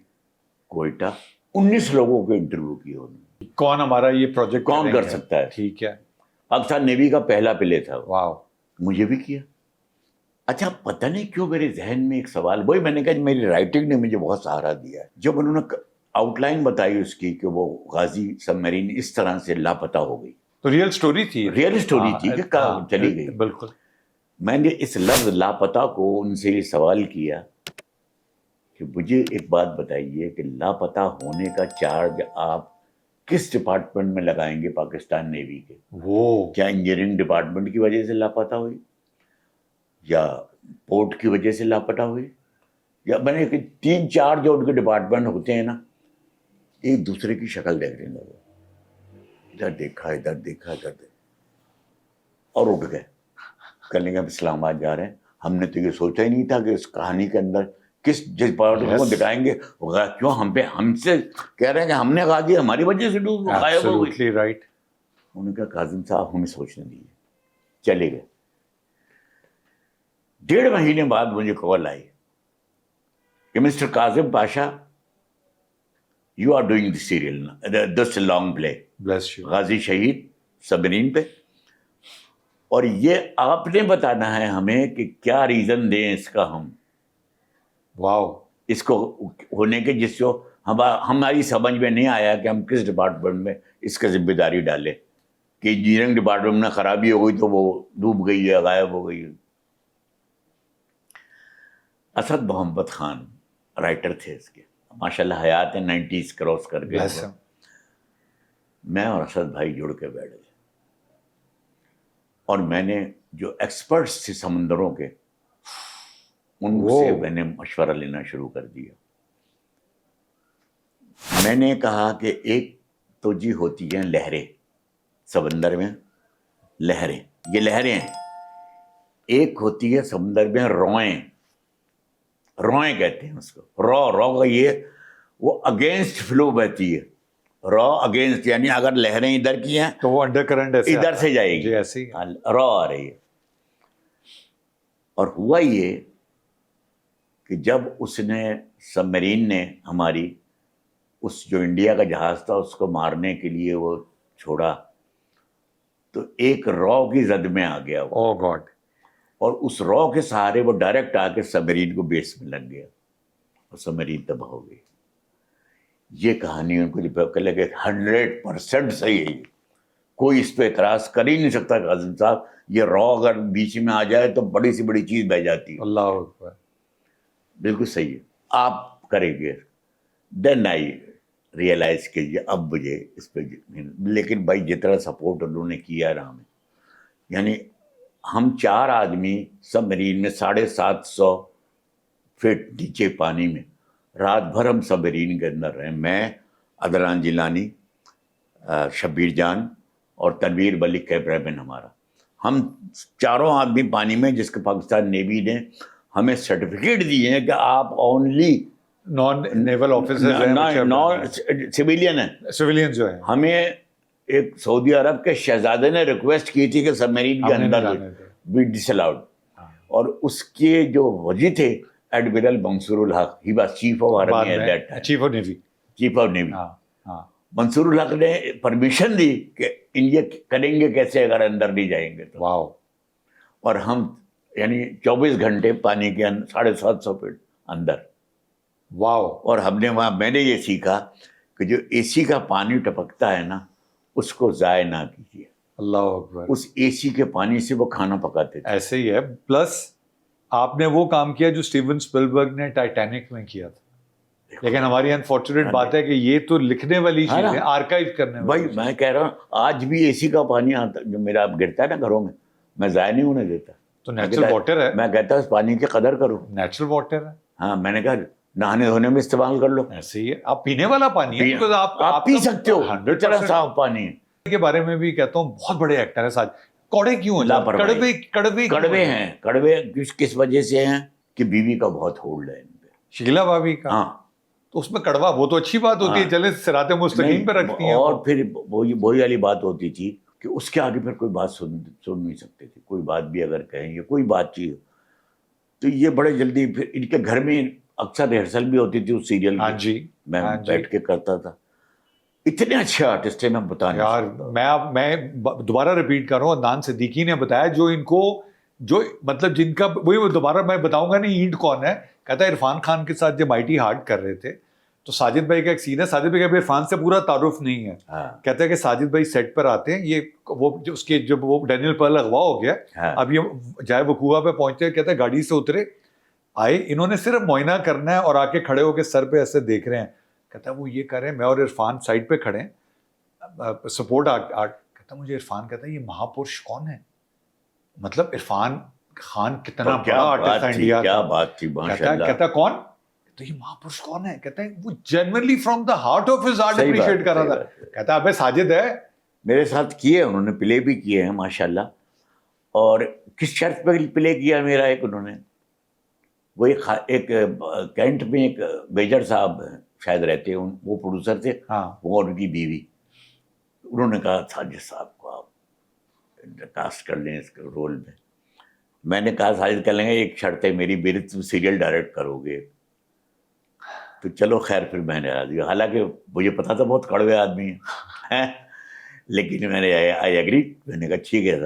کوئٹہ, 19 لوگوں کے انٹرویو کیے انہوں نے. کون ہمارا یہ پروجیکٹ کون کر سکتا ہے. ٹھیک ہے, پاکستان نیوی کا پہلا پلے تھا. واو. مجھے بھی کیا. اچھا پتہ نہیں کیوں میرے ذہن میں ایک سوال, وہی میں نے کہا میری رائٹنگ نے مجھے بہت سہارا دیا ہے. جب انہوں نے آؤٹ لائن بتائی اس کی کہ وہ غازی سب میرین اس طرح سے لاپتہ ہو گئی, تو ریئل سٹوری تھی, ریئل اسٹوری تھی کہ چلی گئی. بالکل. میں نے اس لفظ لاپتہ کو ان سے یہ سوال کیا کہ مجھے ایک بات بتائیے کہ لاپتہ ہونے کا چارج آپ کس ڈپارٹمنٹ میں لگائیں گے پاکستان نیوی کے؟ وہ کیا انجینئرنگ ڈپارٹمنٹ کی وجہ سے لاپتہ ہوئی, یا پورٹ کی وجہ سے لاپتہ ہوئی, یا میں نے کہ 3-4 جو ان کے ڈپارٹمنٹ ہوتے ہیں نا, ایک دوسرے کی شکل دیکھ رہے لوگ, ادھر دیکھا ادھر دیکھا ادھر دیکھا, اور اٹھ گئے. کہنے کے ہم اسلام آباد جا رہے ہیں. ہم نے تو یہ سوچا ہی نہیں تھا کہ اس کہانی کے اندر کس ڈپارٹمنٹ کو دکھائیں گے, کیوں ہم سے کہہ رہے ہیں کہ ہم نے غازی ہماری وجہ سے ڈوب غائب ہو گئی. Absolutely right. انہوں نے کہا کاظم صاحب ہمیں سوچنے دیجیے. چلے گئے. 1.5 مہینے بعد مجھے کال آئی کہ mister Kazim Pasha, you are doing the serial this long play, Bless you. Ghazi Shaheed سبرین پہ, اور یہ آپ نے بتانا ہے ہمیں کہ کیا ریزن دیں اس کا, ہم واو. اس کو ہونے کے جس کو ہماری سمجھ میں نہیں آیا کہ ہم کس ڈپارٹمنٹ میں اس کا ذمہ داری ڈالیں, کہ انجینئرنگ ڈپارٹمنٹ میں خرابی ہو گئی تو وہ ڈوب گئی ہے, غائب ہو گئی ہے. اسد محمد خان رائٹر تھے اس کے, ماشاء اللہ حیات 90s کراس کر گئے. میں اور اسد بھائی جڑ کے بیٹھ گئے, اور میں نے جو ایکسپرٹس تھے سمندروں کے, ان سے میں نے مشورہ لینا شروع کر دیا. میں نے کہا کہ ایک تو جی ہوتی ہیں لہریں سمندر میں, لہریں, یہ لہریں ہیں. ایک ہوتی ہے سمندر میں روئیں, روئیں کہتے ہیں اس کو, رو کا یہ وہ اگینسٹ فلو بہتی ہے. رو اگینسٹ یعنی اگر لہریں ادھر کی ہیں تو وہ انڈر کرنٹ ادھر سے جائے گی, ایسے رو آ رہی ہے. اور ہوا یہ کہ جب اس نے سب میرین نے ہماری اس جو انڈیا کا جہاز تھا اس کو مارنے کے لیے وہ چھوڑا, تو ایک رو کی زد میں آ گیا وہ, او گاڈ, اور اس رو کے سہارے وہ ڈائریکٹ آ کے سب میرین کو بیس میں لگ گیا, اور سب میرین تباہ ہو گئی. یہ کہانی ان کو جب لگے 100% صحیح ہے, کوئی اس پہ اعتراض کر ہی نہیں سکتا کاظم صاحب. یہ رو اگر بیچ میں آ جائے تو بڑی سی بڑی چیز بہ جاتی ہے. اللہ اکبر. بالکل صحیح ہے, آپ کریں گے. دین آئی ریئلائز کیجیے اب مجھے اس پہ, لیکن بھائی جتنا سپورٹ انہوں نے کیا ہے ہمیں, یعنی ہم 4 آدمی سب میرین میں 750 فٹ نیچے پانی میں رات بھر ہم سب میرین کے اندر رہے. میں, عدنان جیلانی, شبیر جان اور تنویر ملک کیمرامین ہمارا, ہم 4 آدمی پانی میں, جس کے پاکستان نیوی نے ہمیں سرٹیفکیٹ دیے ہیں کہ آپ اونلی نان نیول آفیسر سویلین ہیں, سویلین جو ہیں. ہمیں ایک سعودی عرب کے شہزادے نے ریکویسٹ کی تھی کہ سب میرین کے اندر بھی ڈس الاؤڈ, اور اس کے جو وزیر تھے admiral Mansoor ul-Haq, he was chief of army at that time, chief of navy, chief of navy. Mansoor ul-Haq نے پرمیشن دی کہ انڈیا کریں گے کیسے اگر اندر نہیں جائیں گے تو. واو. اور ہم یعنی 24 گھنٹے پانی کے 750 فٹ اندر. واو. اور ہم نے وہاں, میں نے یہ سیکھا کہ جو اے سی کا پانی ٹپکتا ہے نا اس کو ضائع نہ کیجیے. اللہ اکبر. اس اے سی کے پانی سے وہ کھانا پکاتے تھے. ایسے ہی ہے. پلس آپ نے وہ کام کیا جو اسٹیون اسپلبرگ نے ٹائٹینک میں کیا تھا. لیکن ہماری انفارچونیٹ بات ہے کہ یہ تو لکھنے والی چیز ہے، آرکائیو کرنے بھائی والی. میں کہہ رہا ہوں آج بھی اے سی کا پانی آتا جو میرا گرتا ہے نا گھروں میں ضائع نہیں ہونے دیتا. تو نیچرل واٹر ہے، میں کہتا ہوں اس پانی کی قدر کرو. نیچرل واٹر ہے. ہاں میں نے کہا نہانے دھونے میں استعمال کر لو. ایسے ہی ہے، آپ پینے والا پانی ہے، because آپ پی سکتے ہو، 100% اتنا صاف پانی ہے. کے بارے میں بھی کہتا ہوں بہت بڑے ایکٹر ہیں ساتھ. کوڑے کیوں ہیں؟ کڑوے ہیں. کڑوے کس وجہ سے ہیں کہ بیوی کا بہت ہولڈ ہے ان پہ. شکیلا بھابی کا. ہاں تو اس میں کڑوا وہ تو اچھی بات ہوتی ہے، چلے صراط مستقیم پہ رکھتی ہیں. اور پھر وہی والی بات ہوتی تھی کہ اس کے آگے پھر کوئی بات سن نہیں سکتے تھے. کوئی بات بھی اگر کہیں یا کوئی بات چیز تو یہ بڑے جلدی پھر ان کے گھر میں اکثر ریہرسل بھی ہوتی تھی اس سیریل ہاں جی، میں بیٹھ کے کرتا تھا. اتنے اچھے آرٹسٹ ہیں میں بتانے یار. میں دوبارہ ریپیٹ کر رہا ہوں، عدنان صدیقی نے بتایا جو ان کو جو مطلب جن کا وہی دوبارہ میں بتاؤں گا نہیں اینٹ کون ہے. کہتا ہے عرفان خان کے ساتھ جب مائٹی ہارٹ کر رہے تھے تو ساجد بھائی کا ایک سین ہے. ساجد بھائی کا عرفان سے پورا تعارف نہیں ہے. کہتا ہے کہ ساجد بھائی سیٹ پر آتے ہیں، یہ وہ اس کے جب وہ ڈینیل پرل اغوا ہو گیا، اب یہ جائے وقوع پہ پہنچتے ہیں. کہتا ہے گاڑی سے اترے آئے، انہوں نے صرف معائنہ کرنا ہے اور آ کے کھڑے ہو کے سر پہ ایسے دیکھ رہے ہیں. کہتا ہے وہ یہ کر رہے ہیں، میں اور عرفان سائڈ پہ کھڑے ہیں سپورٹ کہتا مجھے عرفان کہتا ہے یہ مہاپرش کون ہے. مطلب عرفان خان کتنا بڑا آرٹسٹ ہے انڈیا کا. کیا بات تھی ماشاءاللہ. کہتا کون تو یہ مہاپرش کون ہے. کہتا ہے وہ generally from the heart of his art appreciate کر رہا تھا. کہتا ابے ساجد ہے میرے ساتھ کیے، انہوں نے پلے بھی کیے ہیں ماشاءاللہ. اور کس شرط پہ پلے کیا میرا ایک انہوں نے وہ ایک کینٹ میں ایک بیجر صاحب شاید رہتے ہیں، وہ پروڈیوسر تھے، وہ ان کی بیوی. انہوں نے کہا ساجد صاحب کو آپ کاسٹ کر لیں اس رول میں. میں نے کہا ساجد کر لیں گے، ایک شرط ہے میری، میری تم سیریل ڈائریکٹ کرو گے. تو چلو خیر پھر میں نے راضی. حالانکہ مجھے پتا تھا بہت کڑوے آدمی ہیں لیکن میں نے آئی ایگری. میں نے کہا ٹھیک ہے.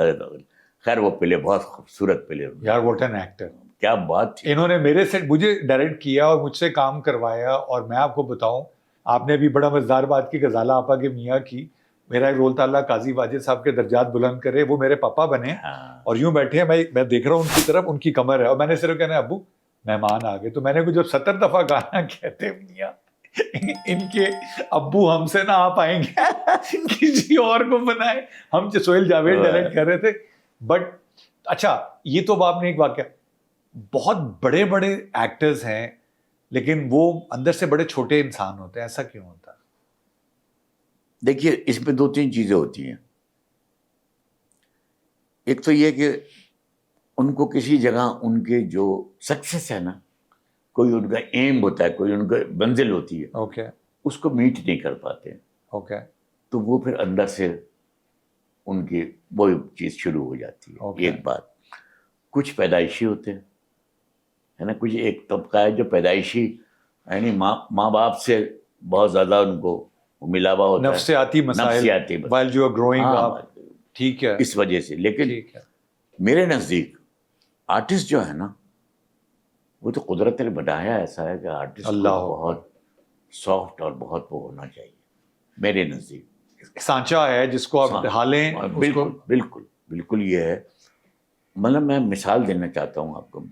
خیر وہ پلے بہت خوبصورت پلے یار. What an actor. کیا بات تھی. انہوں نے میرے سے مجھے ڈائریکٹ کیا اور مجھ سے کام کروایا. اور میں آپ کو بتاؤں، آپ نے بھی بڑا مزیدار بات کی غزالہ آپا کے میاں کی. میرا ایک رول تھا اللہ قاضی واجد صاحب کے درجات بلند کرے، وہ میرے پاپا بنے اور یوں بیٹھے ہیں، میں دیکھ رہا ہوں ان کی طرف، ان کی کمر ہے اور میں نے صرف کہنا ابو مہمان آ گئے. تو میں نے جب 70 دفعہ گانا کہتے میاں ان کے ابو ہم سے نہ آ پائیں گے کسی اور کو بنائے. ہم سہیل جاوید ڈائریکٹ کر رہے تھے. بٹ اچھا یہ تو آپ نے ایک واقعہ، بہت بڑے بڑے ایکٹرز ہیں لیکن وہ اندر سے بڑے چھوٹے انسان ہوتے ہیں. ایسا کیوں ہوتا ہے؟ دیکھیے اس میں 2-3 چیزیں ہوتی ہیں. ایک تو یہ کہ ان کو کسی جگہ ان کے جو سکسیس ہے نا، کوئی ان کا ایم ہوتا ہے، کوئی ان کا منزل ہوتی ہے، اوکے، اس کو میٹ نہیں کر پاتے. اوکے. تو وہ پھر اندر سے ان کی وہ چیز شروع ہو جاتی ہے. ایک بات، کچھ پیدائشی ہوتے ہیں ہے نا، کچھ ایک طبقہ ہے جو پیدائشی یعنی ماں باپ سے بہت زیادہ ان کو ملا ہوا ہوتا ہے، نفسیاتی مسائل while you are growing up. ٹھیک ہے، اس وجہ سے. لیکن میرے نزدیک آرٹسٹ جو ہے نا، وہ تو قدرت نے بنایا ایسا ہے کہ آرٹسٹ بہت سافٹ اور بہت وہ ہونا چاہیے. میرے نزدیک سانچہ ہے جس کو آپ ڈھالیں. بالکل بالکل بالکل. یہ ہے مطلب میں مثال دینا چاہتا ہوں آپ کو.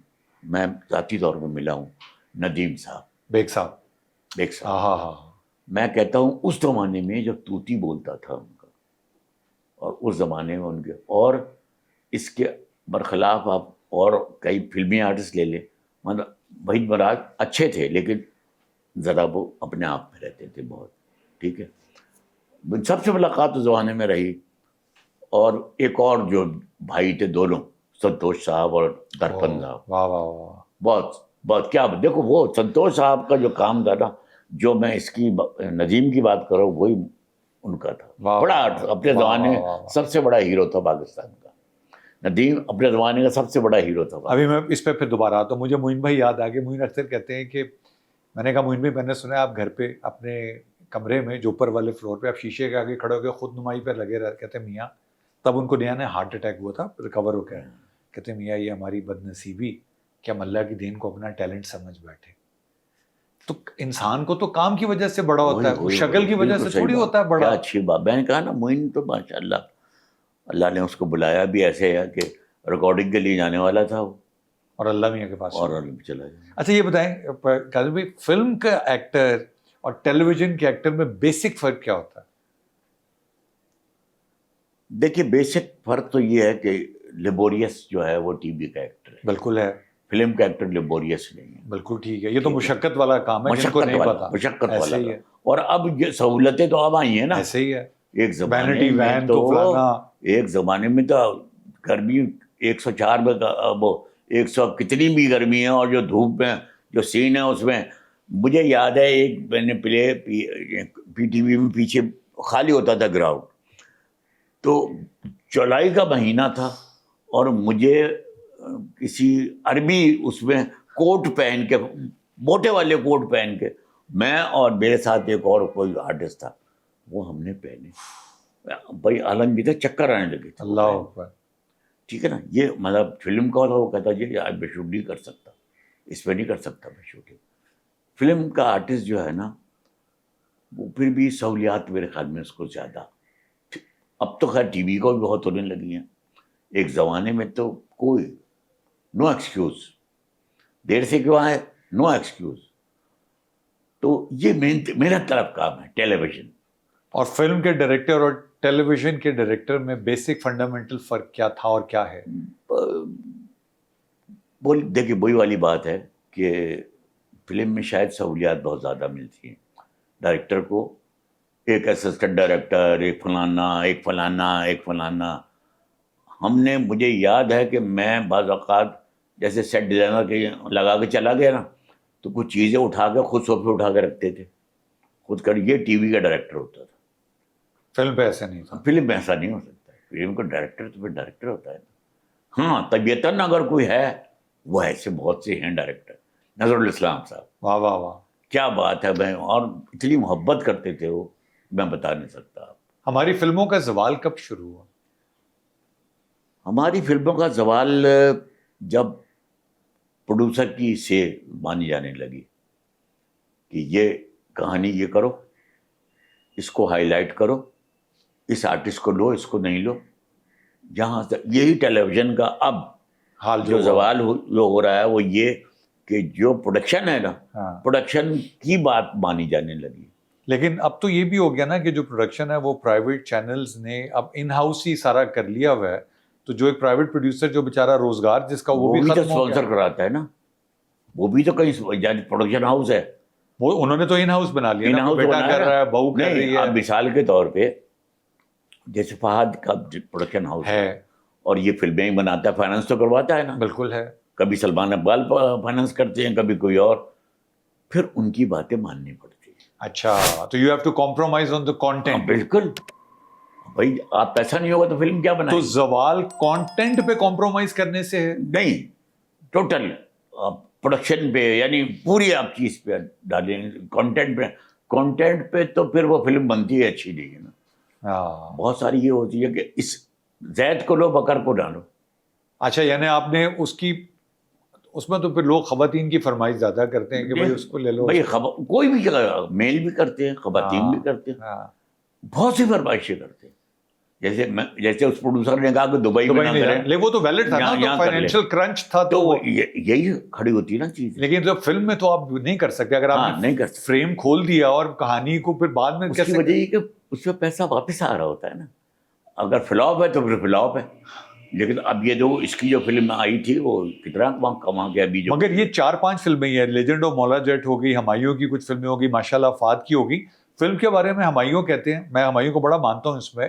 میں ذاتی طور پہ ملا ہوں ندیم صاحب، بیگ صاحب. میں کہتا ہوں اس زمانے میں جب طوطی بولتا تھا ان کا، اور اس زمانے میں ان کے، اور اس کے برخلاف آپ اور کئی فلمی آرٹسٹ لے لیں، مطلب وحید مراج اچھے تھے لیکن ذرا وہ اپنے آپ میں رہتے تھے بہت. ٹھیک ہے. سب سے ملاقات اس زمانے میں رہی. اور ایک اور جو بھائی تھے دونوں، سنتوش صاحب اور درپن صاحب، بہت بہت کیا دیکھو وہ سنتوش صاحب کا جو کام تھا نا، جو میں اس کی ندیم کی بات کر رہا ہوں وہی ان کا تھا. بڑا اپنے زمانے میں سب سے بڑا ہیرو تھا پاکستان کا. ندیم اپنے زمانے کا سب سے بڑا ہیرو تھا. ابھی میں اس پہ پھر دوبارہ آتا ہوں. مجھے معین بھائی یاد آ گئے. معین اکثر کہتے ہیں کہ میں نے کہا معین بھائی میں نے سنا ہے آپ گھر پہ اپنے کمرے میں جو اوپر والے فلور پہ آپ شیشے کے آگے کھڑے ہو کے خود نمائی پہ لگے رہے. کہتے ہیں میاں، تب ان کو نیا نیا ہارٹ اٹیک ہوا تھا، ریکور ہو گیا. کہتے ہیں میاں یہ ہماری بد نصیبی کہ ہم اللہ کی دین کو اپنا ٹیلنٹ سمجھ بیٹھے. تو انسان کو تو کام کی وجہ سے بڑا ہوتا ہے، شکل کی وجہ سے تھوڑی ہوتا ہے بڑا. اچھی بات. میں نے کہا نا معین تو ماشاء اللہ، اللہ نے اس کو بلایا بھی ایسے ہے کہ ریکارڈنگ کے لیے جانے والا تھا وہ، اور اللہ میاں کے پاس اور عالم چلا گیا. اچھا یہ بتائیں قاضی بھائی، فلم کا ایکٹر اور ٹیلی ویژن کے ایکٹر میں بیسک فرق کیا ہوتا ہے؟ دیکھیے بیسک فرق تو یہ ہے کہ لیبوریس جو ہے وہ ٹی وی کا ایکٹر ہے، بالکل ہے، فلم کا ایکٹر لیبوریس نہیں ہے. بالکل ٹھیک ہے. یہ تو مشقت والا کام ہے، جن کو نہیں پتا. مشقت ایسے والا. ہی ہے، اور اب یہ سہولتیں تو اب آئی ہیں نا. ایسے ہی ہے. ایک زمانے وینٹی میں وین تو فلانا. ایک زمانے میں تو گرمی 104 میں وہ 100 کتنی بھی گرمی ہے، اور جو دھوپ میں جو سین ہے اس میں مجھے یاد ہے ایک میں نے پلے پی ٹی وی میں پیچھے خالی ہوتا تھا گراؤنڈ، تو جولائی کا مہینہ تھا اور مجھے کسی عربی اس میں کوٹ پہن کے، موٹے والے کوٹ پہن کے، میں اور میرے ساتھ ایک اور کوئی آرٹسٹ تھا، وہ ہم نے پہنے بھائی عالم بھی تھا، چکر آنے لگے تھے. اللہ اکبر. ٹھیک ہے نا. یہ مطلب فلم کا تھا، وہ کہتا جی میں شوٹ نہیں کر سکتا، اس پہ نہیں کر سکتا میں شوٹنگ. فلم کا آرٹسٹ جو ہے نا وہ پھر بھی سہولیات میرے خیال میں اس کو زیادہ. اب تو خیر ٹی وی کو بھی بہت ہونے لگی ہیں، ایک زمانے میں تو کوئی نو ایکسکیوز، دیر سے کیوں آئے، نو ایکسکیوز. تو یہ محنت طلب کام ہے ٹیلی ویژن. اور فلم کے ڈائریکٹر اور ٹیلی ویژن کے ڈائریکٹر میں بیسک فنڈامنٹل فرق کیا تھا اور کیا ہے؟ دیکھیے وہی والی بات ہے کہ فلم میں شاید سہولیات بہت زیادہ ملتی ہیں ڈائریکٹر کو. ایک اسسٹنٹ ڈائریکٹر، ایک فلانا. ہم نے، مجھے یاد ہے کہ میں بعض اوقات جیسے سیٹ ڈیزائنر کے لگا کے چلا گیا نا، تو کچھ چیزیں اٹھا کے خود صوفے اٹھا کے رکھتے تھے خود کر. یہ ٹی وی کا ڈائریکٹر ہوتا تھا. فلم پہ ایسا نہیں تھا. فلم میں ایسا نہیں ہو سکتا. فلم کا ڈائریکٹر تو پھر ڈائریکٹر ہوتا ہے. ہاں طبیعتاً اگر کوئی ہے، وہ ایسے بہت سے ہیں ڈائریکٹر. نظر الاسلام صاحب، واہ واہ واہ، کیا بات ہے. میں اور اتنی محبت کرتے تھے وہ، میں بتا نہیں سکتا. ہماری فلموں کا زوال کب شروع ہوا؟ ہماری فلموں کا زوال جب پروڈیوسر کی سے مانی جانے لگی کہ یہ کہانی یہ کرو، اس کو ہائی لائٹ کرو، اس آرٹسٹ کو لو، اس کو نہیں لو. جہاں سے یہی ٹیلی ویژن کا اب حال جو زوال جو ہو رہا ہے وہ یہ کہ جو پروڈکشن ہے نا، پروڈکشن کی بات مانی جانے لگی. لیکن اب تو یہ بھی ہو گیا نا کہ جو پروڈکشن ہے وہ پرائیویٹ چینلز نے اب ان ہاؤس ہی سارا کر لیا ہوا ہے. تو جو ایک پرائیویٹ پروڈیوسر جو بیچارہ روزگار جس کا وہ بھی تو ختم ہو گیا. اسپانسر کراتا ہے نا، وہ بھی تو کہیں پروڈکشن ہاؤس ہے. وہ انہوں نے تو ان ہاؤس بنا لیا نا، بیٹا کر رہا ہے، بہو کر رہی ہے. اب مثال کے طور پہ جیسے فہد کا پروڈکشن ہاؤس ہے اور یہ فلمیں ہی بناتا ہے، فائنانس تو کرواتا ہے نا. بالکل ہے. کبھی سلمان اقبال فائنانس کرتے ہیں، کبھی کوئی اور. پھر ان کی باتیں ماننی پڑتی ہیں. اچھا، تو you have to compromise on the content. بالکل بھائی، آپ پیسہ نہیں ہوگا تو فلم کیا بنائیں. تو زوال کانٹینٹ پہ کمپرومائز کرنے سے ہے؟ نہیں، ٹوٹل پروڈکشن پہ، یعنی پوری آپ چیز پہ ڈالیں. کانٹینٹ پہ تو پھر وہ فلم بنتی ہے اچھی نہیں ہے نا. بہت ساری یہ ہوتی ہے کہ اس زید کو لو، بکر کو ڈالو. اچھا، یعنی آپ نے اس میں تو پھر لوگ خواتین کی فرمائش زیادہ کرتے ہیں کہ بھائی اس کو لے لو. بھائی کوئی بھی میل بھی کرتے ہیں، خواتین بھی کرتے ہیں، بہت سی فرمائشیں کرتے ہیں. جیسے اس پروڈیوسر نے کہا کہ دبئی میں نہ کریں، لے وہ تو ویلڈ تھا نا، فائنینشیل کرنچ تھا تو یہی کھڑی ہوتی ہے نا چیز. لیکن جب فلم میں تو آپ نہیں کر سکتے. اگر آپ نہیں کر سکتے، فریم کھول دیا اور کہانی کو پھر بعد میں اس کی وجہ یہ کہ اس میں پیسہ واپس آ رہا ہوتا ہے نا. اگر فلاپ ہے تو پھر فلاپ ہے. لیکن اب یہ جو اس کی جو فلم آئی تھی وہ کتنا کما گیا ابھی. مگر یہ 4-5 فلمیں ہیں. لیجنڈ آف مولا جٹ ہو گئی، ہمایوں کی کچھ فلمیں ہو گئی، ماشاءاللہ فہد کی ہوگی. فلم کے بارے میں ہمایوں کہتے ہیں، میں ہمایوں کو بڑا مانتا ہوں اس میں،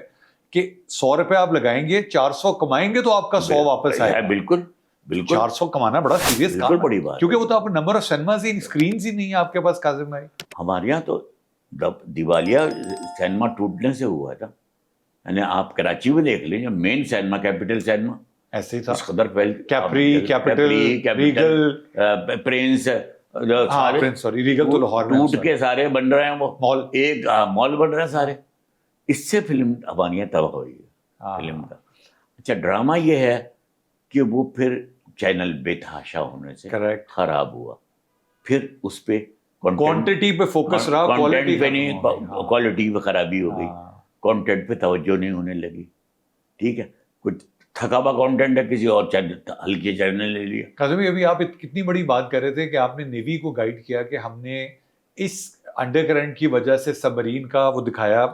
کہ 100 روپے آپ لگائیں گے، 400 کمائیں گے تو آپ کا 100 واپس آئے. بالکل بالکل. 400 کمانا بڑا سیریس کام ہے، بڑی بات، کیونکہ وہ تو آپ نمبر آف سینماز ہی، اسکرینز ہی نہیں ہے آپ کے پاس کاظم بھائی. ہمارے یہاں تو دیوالیہ سینما ٹوٹنے سے ہوا تھا. یعنی آپ کراچی میں دیکھ لیں، مین سینما، کیپٹل سینما ایسے ہی تھا. اس قدر پھیل، capital, regal, prince, sorry regal تو لاہور میں ٹوٹ کے سارے بن رہے ہیں. وہ مال، ایک مال بن رہے ہیں سارے. اس سے فلم افغانیہ تباہ ہوئی ہے فلم کا. اچھا، ڈرامہ یہ ہے کہ وہ پھر چینل بے تحاشا ہونے سے خراب ہوا. پھر اس پہ کوانٹٹی پہ فوکس رہا، کوالٹی پہ نہیں، کوالٹی پہ خرابی ہو گئی. کانٹینٹ پہ توجہ نہیں ہونے لگی. ٹھیک ہے، کچھ تھکا ہوا کانٹینٹ ہے کسی اور ہلکی چینل لے لیا. قاسم بھائی ابھی آپ کتنی بڑی بات کر رہے تھے کہ آپ نے نیوی کو گائیڈ کیا کہ ہم نے اس انڈر کرنٹ کی وجہ سے سبمرین کا وہ دکھایا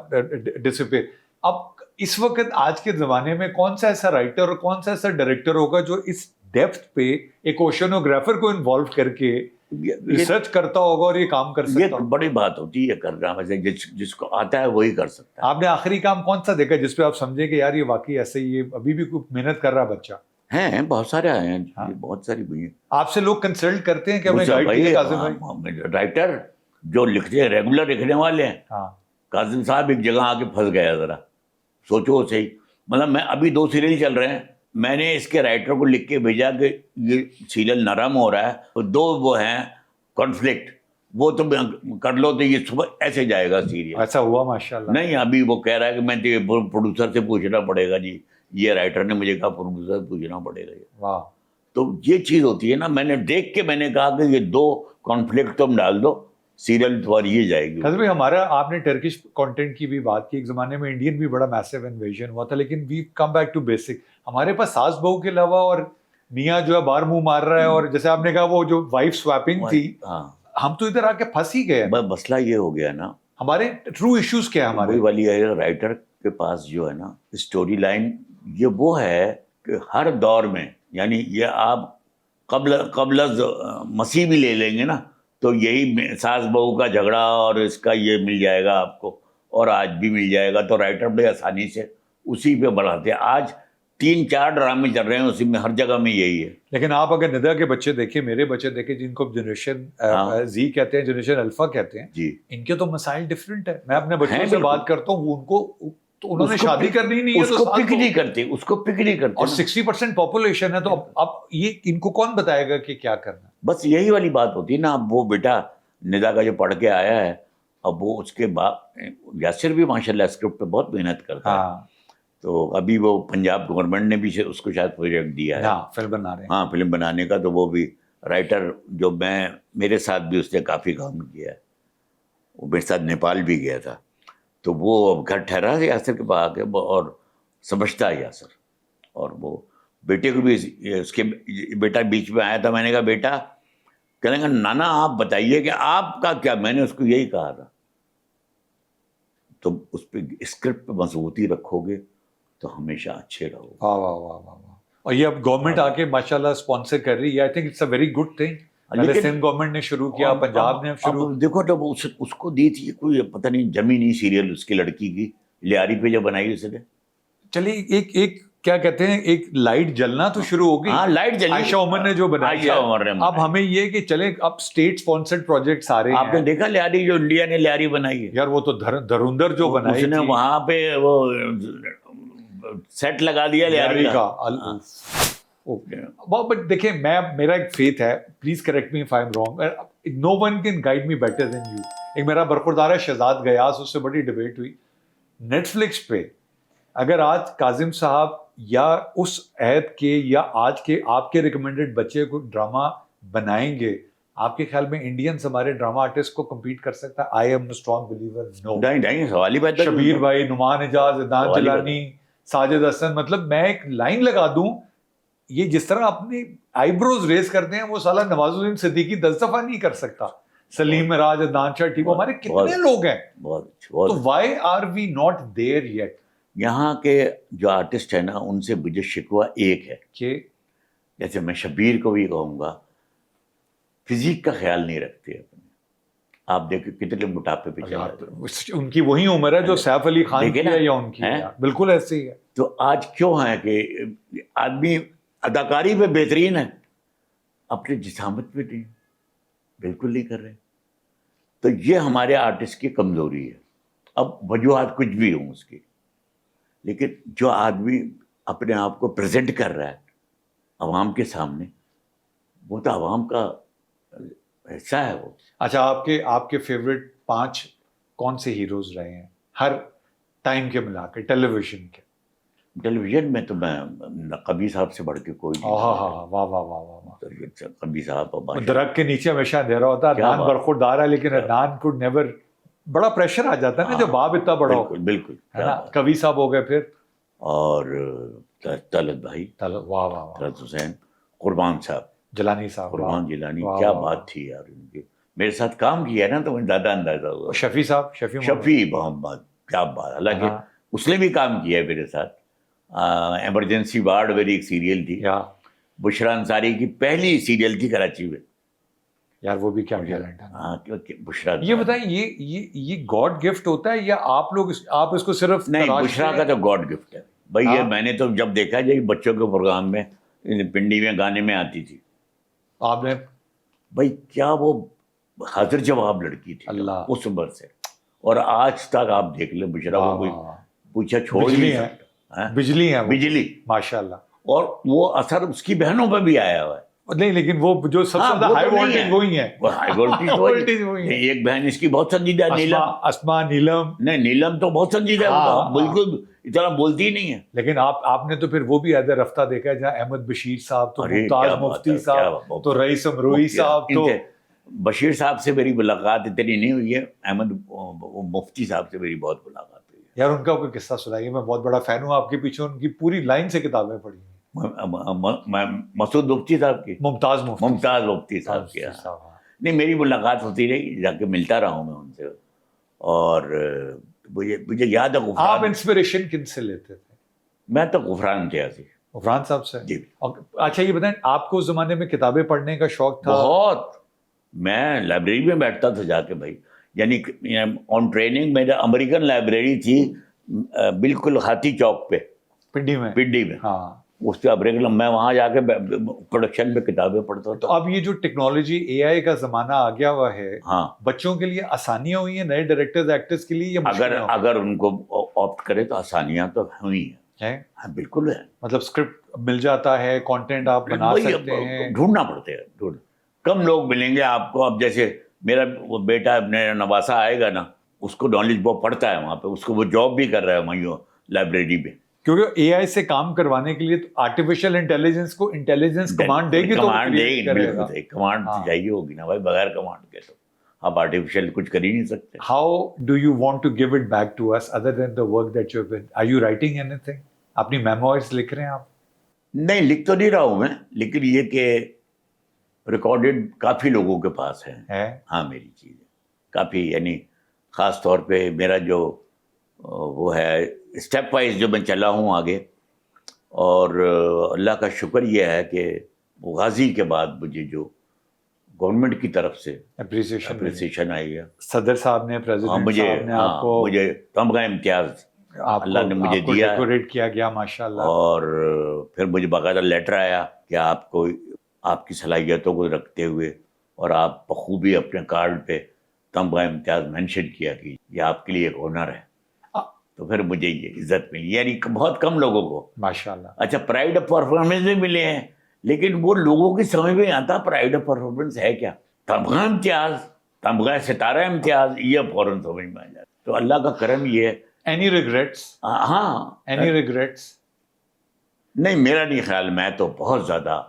ڈسپیئر. اب اس وقت آج کے زمانے میں کون سا ایسا رائٹر اور کون سا ایسا ڈائریکٹر ہوگا جو اس ڈیپتھ پہ ایک اوشنوگرافر کو انوالو کر کے ریسرچ کرتا ہوگا اور یہ کام کر سکتا یہ بڑی بات ہوتی ہے کرنا, ویسے جس کو آتا ہے وہی کر سکتا ہے. آپ نے آخری کام کون سا دیکھا جس پہ آپ سمجھے کہ یار یہ واقعی ایسے ہی ابھی بھی محنت کر رہا بچہ؟ ہیں بہت سارے آئے ہیں, بہت ساری ہوئی ہیں. آپ سے لوگ کنسلٹ کرتے ہیں کہ ہمیں گائیڈ کیجیے قاسم بھائی؟ رائٹر جو لکھتے ہیں ریگولر لکھنے والے ہیں. قاسم صاحب ایک جگہ آ کے پھنس گیا, ذرا سوچو صحیح. مطلب میں ابھی 2 سیریل چل رہے ہیں, میں نے اس کے رائٹر کو لکھ کے بھیجا کہ یہ سیریل نرم ہو رہا ہے, اور 2 وہ ہیں کانفلکٹ, وہ تم کر لو تو یہ صبح ایسے جائے گا سیریل. ایسا ہوا ماشاءاللہ؟ نہیں, ابھی وہ کہہ رہا ہے کہ میں پروڈیوسر سے پوچھنا پڑے گا جی, یہ رائٹر نے مجھے کہا پروڈیوسر سے پوچھنا پڑے گا. واہ. تو یہ چیز ہوتی ہے نا, میں نے دیکھ کے میں نے کہا کہ یہ 2 کانفلکٹ تم ڈال دو, سیریل تمہاری یہ جائے گی. قاسم بھائی ہمارا آپ نے ٹرکش کانٹینٹ کی بھی بات کی, ایک زمانے میں انڈین بھی بڑا میسو انویژن ہوا تھا, لیکن وی کم بیک ٹو بیسک. ہمارے پاس ساس بہو کے علاوہ اور میاں جو ہے باہر منہ مار رہا ہے, اور جیسے آپ نے کہا وہ جو وائف سواپنگ تھی, ہم تو ادھر آ کے پھنس ہی گئے. مسئلہ یہ ہو گیا نا, ہمارے ٹرو ایشوز کیا ہے ہمارے والی ہے. رائٹر کے پاس جو ہے نا اسٹوری لائن, یہ وہ ہے کہ ہر دور میں, یعنی یہ آپ قبل از مسیح بھی لے لیں گے نا, تو یہی ساس بہو کا جھگڑا اور اس کا یہ مل جائے گا آپ کو, اور آج بھی مل جائے گا. تو رائٹر بڑے آسانی سے اسی پہ بڑھاتے ہیں. آج 3-4 ڈرامے چل رہے ہیں اسی میں, ہر جگہ میں یہی ہے. لیکن آپ اگر ندا کے بچے دیکھیں, میرے بچے دیکھیں, جن کو جنریشن زی کہتے ہیں, جنریشن الفا کہتے ہیں, جی, ان کے تو مسائل ڈفرینٹ ہے. میں اپنے بچوں سے بات کرتا ہوں, ان کو تو انہوں نے شادی کرنی نہیں ہے, اس کو پک نہیں کرتے, اس کو پک نہیں کرتے, اور 60% پاپولیشن ہے. تو اب یہ ان کو کون بتائے گا کہ کیا کرنا؟ بس یہی والی بات ہوتی ہے نا. اب وہ بیٹا ندا کا جو پڑھ کے آیا ہے, اب وہ اس کے بعد یاسر بھی ماشاءاللہ اسکرپٹ پہ بہت محنت کرتا ہے. تو ابھی وہ پنجاب گورنمنٹ نے بھی اس کو شاید پروجیکٹ دیا ہے, فلم بنا رہے ہیں. ہاں, فلم بنانے کا. تو وہ بھی رائٹر جو میرے ساتھ بھی اس نے کافی کام کیا ہے, وہ میرے ساتھ نیپال بھی گیا تھا. تو وہ گھر ٹھہرا یاسر کے پاس آ کے, اور سمجھتا ہے یاسر. اور وہ بیٹے کو بھی, اس کے بیٹا بیچ میں آیا تھا, میں نے کہا بیٹا, کہنے گا نانا آپ بتائیے کہ آپ کا کیا. میں نے اس کو یہی کہا تھا. تو اس پہ اسکرپٹ پہ مضبوطی رکھو گے تو ہمیشہ اچھے رہو. واہ واہ واہ واہ. اور یہ اب گورنمنٹ آ کے ماشاءاللہ اسپانسر کر رہی ہے. I think it's a very good thing. Sindh government نے شروع کیا, پنجاب نے شروع. دیکھو جب اس کو دی تھی کوئی پتہ نہیں جمی نہیں سیریل اس کی لڑکی کی, لیاری پہ جو بنائی اس نے. چلیے ایک کیا کہتے ہیں, ایک لائٹ جلنا تو شروع ہو گئی. ہاں, لائٹ جلی, عائشہ عمر نے جو بنائی ہے. اب ہمیں یہ کہ چلے اب اسٹیٹ اسپانسرڈ پروجیکٹس آ رہے ہیں. آپ نے دیکھا لیاری جو انڈیا نے لیاری بنائی ہے یار, وہ تو دھرندر جو بنائی اس نے, وہاں پہ وہ سیٹ لگا دیا لیاری کا. بٹ دیکھیں, میرا ایک فیتھ ہے, please correct me if I am wrong, no one can guide me better than you. ایک میرا برخوردار ہے شہزاد غیاث, اس سے بڑی ڈبیٹ ہوئی نیٹ فلکس پہ. اگر آج کاظم صاحب یا اس عہد کے یا آج کے آپ کے ریکمینڈڈ بچے کو ڈرامہ بنائیں گے, آپ کے خیال میں انڈینس ہمارے ڈرامہ آرٹسٹ کو کمپیٹ کر سکتا ہے؟ آئی ایم اسٹرانگ بلیور نو. نہیں, سوال ہی پیدا. شبیر بھائی, نعمان اعجاز, عدنان جیلانی, ساجد حسن, مطلب میں ایک لائن لگا دوں, یہ جس طرح اپنی آئی بروز ریز کرتے ہیں وہ سالہ نواز الدین صدیقی 10 دفعہ نہیں کر سکتا. سلیم راج, عدنان شاہ ٹھیک, ہمارے کتنے لوگ ہیں. تو why are we not there yet? یہاں کے جو آرٹسٹ ہیں نا, ان سے مجھے شکوہ ایک ہے کہ جیسے میں شبیر کو بھی کہوں گا, فزیک کا خیال نہیں رکھتے اپنے. آپ دیکھیں کتنے موٹاپے پہ چل رہے ہیں. ان کی وہی عمر ہے جو سیف علی خان کی ہے یا ان کی ہے. بالکل ایسے ہی ہے. تو آج کیوں ہے کہ آدمی اداکاری پہ بہترین ہے, اپنی جسامت پہ نہیں, بالکل نہیں کر رہے. تو یہ ہمارے آرٹسٹ کی کمزوری ہے. اب وجوہات کچھ بھی ہوں اس کی, لیکن جو آدمی اپنے آپ کو پریزنٹ کر رہا ہے عوام کے سامنے, وہ تو عوام کا حصہ ہے وہ. اچھا, آپ کے فیوریٹ 5 کون سے ہیروز رہے ہیں ہر ٹائم کے ملا کے ٹیلی ویژن کے؟ ٹیلی ویژن میں تو میں کبیر صاحب سے بڑھ کے کوئی نہیں. واہ واہ واہ واہ. کبیر صاحب درخت کے نیچے ہمیشہ اندھیرا ہوتا ہے. عدنان برخوردار ہے, لیکن عدنان کوڈ نیور, بڑا پریشر آ جاتا ہے نا جب باپ اتنا بڑا ہو. بالکل کبیر صاحب ہو گئے پھر, اور طلعت بھائی، واہ واہ واہ، طلعت حسین، قربان صاحب، جلانی صاحب، قربان جیلانی، واہ کیا واہ بات تھی یار ان کی. میرے ساتھ کام کیا ہے نا تو مجھے زیادہ اندازہ ہوا. شفیع صاحب، شفیع محمد. شفیع محمد، کیا بات. حالانکہ ہاں. اس نے بھی کام کیا ہے میرے ساتھ. ایمرجنسی وارڈ میری ایک سیریل تھی، یا بشرا انصاری کی پہلی سیریل تھی کراچی میں. یار وہ بھی کیا ٹیلنٹ ہے. ہاں بشرا. یہ بتائیں، یہ گاڈ گفٹ ہوتا ہے یا آپ لوگ آپ اس کو صرف نہیں، تراشتے بشرا ہیں؟ کا تو گاڈ گفٹ ہے بھائی. یہ ہاں. میں نے تو جب دیکھا جائے بچوں کے پروگرام میں پنڈی میں گانے میں آتی تھی آپ نے بھائی، کیا وہ حاضر جواب لڑکی تھی اللہ. اس عمر سے، اور آج تک آپ دیکھ لیں بشرا کو کوئی پوچھا چھوڑ بجلی نہیں ہے، سکتا. بجلی ہے وہ. بجلی. ماشاء اللہ. اور وہ اثر اس کی بہنوں پہ بھی آیا ہوا ہے. نہیں لیکن وہ جو سب سے زیادہ ہائی وولٹیج وہی ہے. وہ ہائی وولٹیج وہی ہے. ایک بہن اس کی بہت سنجیدہ ہے، نیلم. اسما، نیلم. نہیں، نیلم تو بہت سنجیدہ ہے، وہ تو بالکل اتنا بولتی ہی نہیں ہے. لیکن آپ نے تو پھر وہ بھی عہد رفتہ دیکھا ہے جہاں احمد بشیر صاحب تو ممتاز مفتی صاحب تو رئیس امروئی صاحب تو. بشیر صاحب سے میری ملاقات اتنی نہیں ہوئی ہے، احمد مفتی صاحب سے میری بہت ملاقات ہوئی ہے. یار ان کا کوئی قصہ سنائیے، میں بہت بڑا فین ہوں آپ کے پیچھے ان کی پوری لائن سے کتابیں پڑھی ہیں. مسعود مفتی صاحب کی، ممتاز مفتی صاحب کی. نہیں، میری ملاقات ہوتی رہی، جا کے ملتا رہا ہوں میں ان سے. اور مجھے یاد ہے آپ انسپریشن کن سے لیتے تھے؟ میں تو غفران امتیازی. غفران صاحب سے. جی. اچھا یہ بتائیں، آپ کو اس زمانے میں کتابیں پڑھنے کا شوق تھا؟ بہت. میں لائبریری میں بیٹھتا تھا جا کے بھائی. یعنی آن ٹریننگ میرے امریکن لائبریری تھی بالکل ہاتھی چوک پہ، پنڈی میں. ہاں. اس کا امریکن، میں وہاں جا کے پروڈکشن میں کتابیں پڑھتا تھا. تو اب یہ جو ٹیکنالوجی اے آئی کا زمانہ آ گیا ہوا ہے، ہاں، بچوں کے لیے آسانیاں ہوئی ہیں نئے ڈائریکٹرز ایکٹرز کے لیے، اگر ان کو آپٹ کرے تو آسانیاں تو ہوئی ہیں. ہاں بالکل ہے. مطلب اسکرپٹ مل جاتا ہے، کنٹینٹ آپ بنا سکتے ہیں. ڈھونڈنا پڑتے ہیں، کم لوگ ملیں گے آپ کو. اب جیسے میرا وہ بیٹا میرا نواسا آئے گا نا، اس کو نالج بہت پڑھتا ہے وہاں پہ، اس کو وہ جاب بھی کر رہا ہے وہیں لائبریری میں. کیونکہ اے آئی سے کام کروانے کے لیے آرٹیفیشیل انٹیلیجنس کو انٹیلیجنس کمانڈ دے گی تو کمانڈ چاہیے ہوگی نا بھائی. بغیر کمانڈ کے تو آپ آرٹیفیشیل کچھ کر ہی نہیں سکتے. How do you want to give it back to us other than the work that you have done? Are you writing anything? اپنی میموائرز لکھ رہے ہیں آپ؟ نہیں، لکھ تو نہیں رہا ہوں میں، لیکن یہ کہ ریکارڈڈ کافی لوگوں کے پاس ہے. ہاں میری چیزیں کافی، یعنی خاص طور پہ میرا جو وہ ہے اسٹیپ وائز جو میں چلا ہوں آگے. اور اللہ کا شکر یہ ہے کہ غازی کے بعد مجھے جو گورنمنٹ کی طرف سے اپریسیشن آئی ہے، صدر صاحب نے، پریزیڈنٹ صاحب نے آپ کو، مجھے تمغہ امتیاز اللہ نے مجھے دیا، ڈیکوریٹ کیا گیا ماشاءاللہ. اور پھر مجھے باقاعدہ لیٹر آیا کہ آپ کو، آپ کی صلاحیتوں کو رکھتے ہوئے اور آپ بخوبی اپنے کارڈ پہ تمغہ امتیاز مینشن کیا کہ یہ آپ کے لیے ایک ہنر ہے. تو پھر مجھے یہ عزت ملی، یعنی بہت کم لوگوں کو ماشاءاللہ. اچھا پرائڈ آف پرفارمنس بھی ملے ہیں، لیکن وہ لوگوں کی سمجھ میں آتا پرائڈ آف پرفارمنس ہے کیا. تمغہ امتیاز، تمغہ ستارہ امتیاز، یہ فوراً سمجھ میں آ جاتا. تو اللہ کا کرم یہ ہے. Any regrets? ہاں. Any regrets? نہیں، میرا نہیں خیال، میں تو بہت زیادہ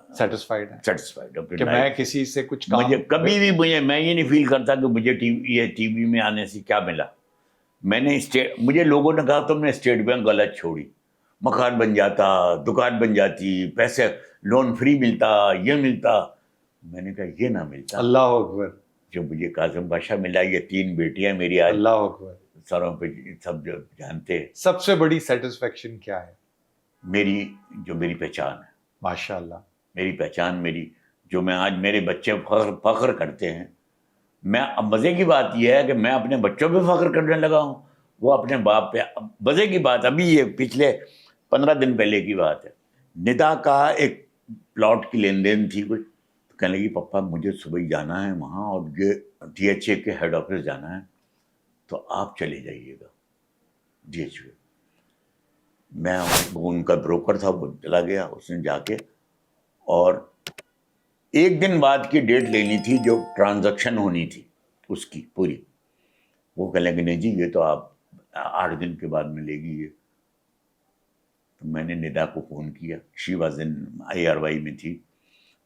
سیٹسفائیڈ ہوں کہ میں کسی سے کچھ کام، مجھے کبھی بھی میں یہ نہیں فیل کرتا کہ مجھے ٹی وی میں آنے سے کیا ملا. میں نے مجھے لوگوں نے کہا تم نے اسٹیٹ بینک غلط چھوڑی، مکان بن جاتا، دکان بن جاتی، پیسے لون فری ملتا، یہ ملتا. میں نے کہا یہ نہ ملتا. اللہ اکبر. جو مجھے قاسم بادشاہ ملا، یہ 3 بیٹیاں میری آج اللہ اکبر سروں پہ سب جو جانتے. سب سے بڑی سیٹسفیکشن کیا ہے؟ میری پہچان ہے ماشاءاللہ. میری پہچان، میری جو میں آج میرے بچے فخر کرتے ہیں. میں اب مزے کی بات یہ ہے کہ میں اپنے بچوں پہ فخر کرنے لگا ہوں، وہ اپنے باپ پہ. مزے کی بات ابھی یہ پچھلے 15 دن پہلے کی بات ہے. ندا کا ایک پلاٹ کی لین دین تھی کچھ، تو کہنے لگی پپا مجھے صبح ہی جانا ہے وہاں، اور یہ DHA کے ہیڈ آفس جانا ہے، تو آپ چلے جائیے گا DHA. میں ان کا بروکر تھا، وہ چلا گیا. اس نے جا کے اور 1 دن بعد کی ڈیٹ لینی تھی جو ٹرانزیکشن ہونی تھی اس کی پوری. وہ کہنے لگے نہیں جی یہ تو آپ 8 دن کے بعد ملے گی یہ. تو میں نے ندا کو فون کیا، شی واز ان IRY میں تھی.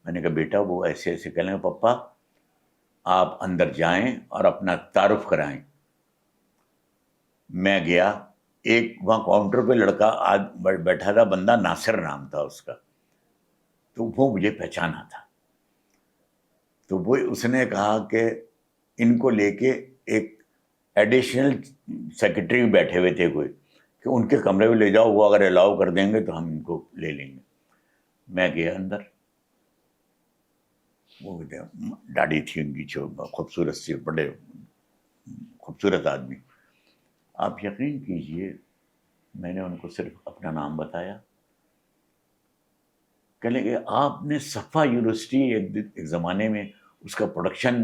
میں نے کہا بیٹا وہ ایسے ایسے کہنے لگے پپا آپ اندر جائیں اور اپنا تعارف کرائیں. میں گیا، ایک وہاں کاؤنٹر پہ لڑکا بیٹھا تھا, بندہ ناصر نام تھا اس کا, تو وہ مجھے پہچانا تھا. تو وہ اس نے کہا کہ ان کو لے کے ایک ایڈیشنل سیکرٹری بیٹھے ہوئے تھے کوئی, کہ ان کے کمرے میں لے جاؤ, وہ اگر الاؤ کر دیں گے تو ہم ان کو لے لیں گے. میں گیا اندر, وہ داڑھی تھی ان کی خوبصورت سی, بڑے خوبصورت آدمی. آپ یقین کیجئے میں نے ان کو صرف اپنا نام بتایا, کہنے لگے آپ نے صفا یونیورسٹی ایک زمانے میں اس کا پروڈکشن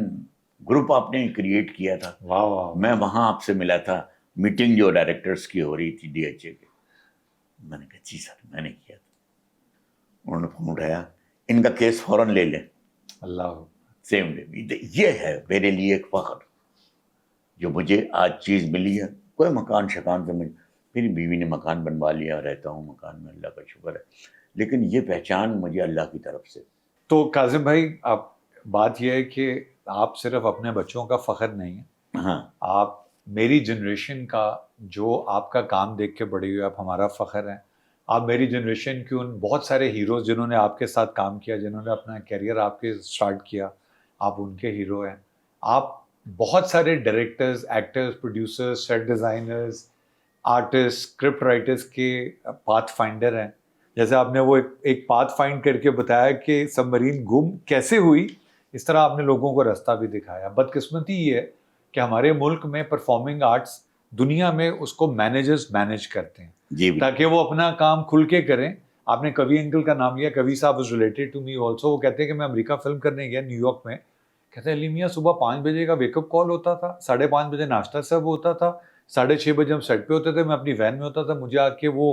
گروپ آپ نے کریٹ کیا تھا. واہ واہ. میں وہاں آپ سے ملا تھا, میٹنگ جو ڈائریکٹرز کی ہو رہی تھی ڈی ایچ اے کے. میں نے کہا جی سر میں نے کیا تھا. انہوں نے فون اٹھایا, ان کا کیس فوراً لے لیں. اللہ. Same day. یہ ہے میرے لیے ایک فخر جو مجھے آج چیز ملی ہے. کوئی مکان شکان سے میری بیوی نے مکان بنوا لیا, رہتا ہوں مکان میں, اللہ کا شکر ہے, لیکن یہ پہچان مجھے اللہ کی طرف سے. تو کاظم بھائی آپ بات یہ ہے کہ آپ صرف اپنے بچوں کا فخر نہیں ہیں, ہاں آپ میری جنریشن کا جو آپ کا کام دیکھ کے بڑے ہوئے, آپ ہمارا فخر ہیں. آپ میری جنریشن کے ان بہت سارے ہیروز جنہوں نے آپ کے ساتھ کام کیا, جنہوں نے اپنا کیریئر آپ کے سٹارٹ کیا, آپ ان کے ہیرو ہیں. آپ بہت سارے directors, actors, producers, set designers, artist, script writers کے پاتھ فائنڈر ہیں. جیسے آپ نے وہ ایک پاتھ فائنڈ کر کے بتایا کہ سب مرین گم کیسے ہوئی, اس طرح آپ نے لوگوں کو راستہ بھی دکھایا. بدقسمتی یہ ہے کہ ہمارے ملک میں پرفارمنگ آرٹس دنیا میں اس کو مینیجرز مینیج کرتے ہیں جی, تاکہ وہ اپنا کام کھل کے کریں. آپ نے کوی انکل کا نام لیا, کوی صاحب is related to me also. وہ کہتے ہیں کہ میں امریکہ فلم کرنے گیا نیو یارک میں, کہتے ہیں علی میاں صبح 5 بجے کا ویک اپ کال ہوتا تھا, 5:30 بجے ناشتہ سب ہوتا تھا, 6:30 بجے ہم سیٹ پہ ہوتے تھے, میں اپنی وین میں ہوتا تھا, مجھے آ کے وہ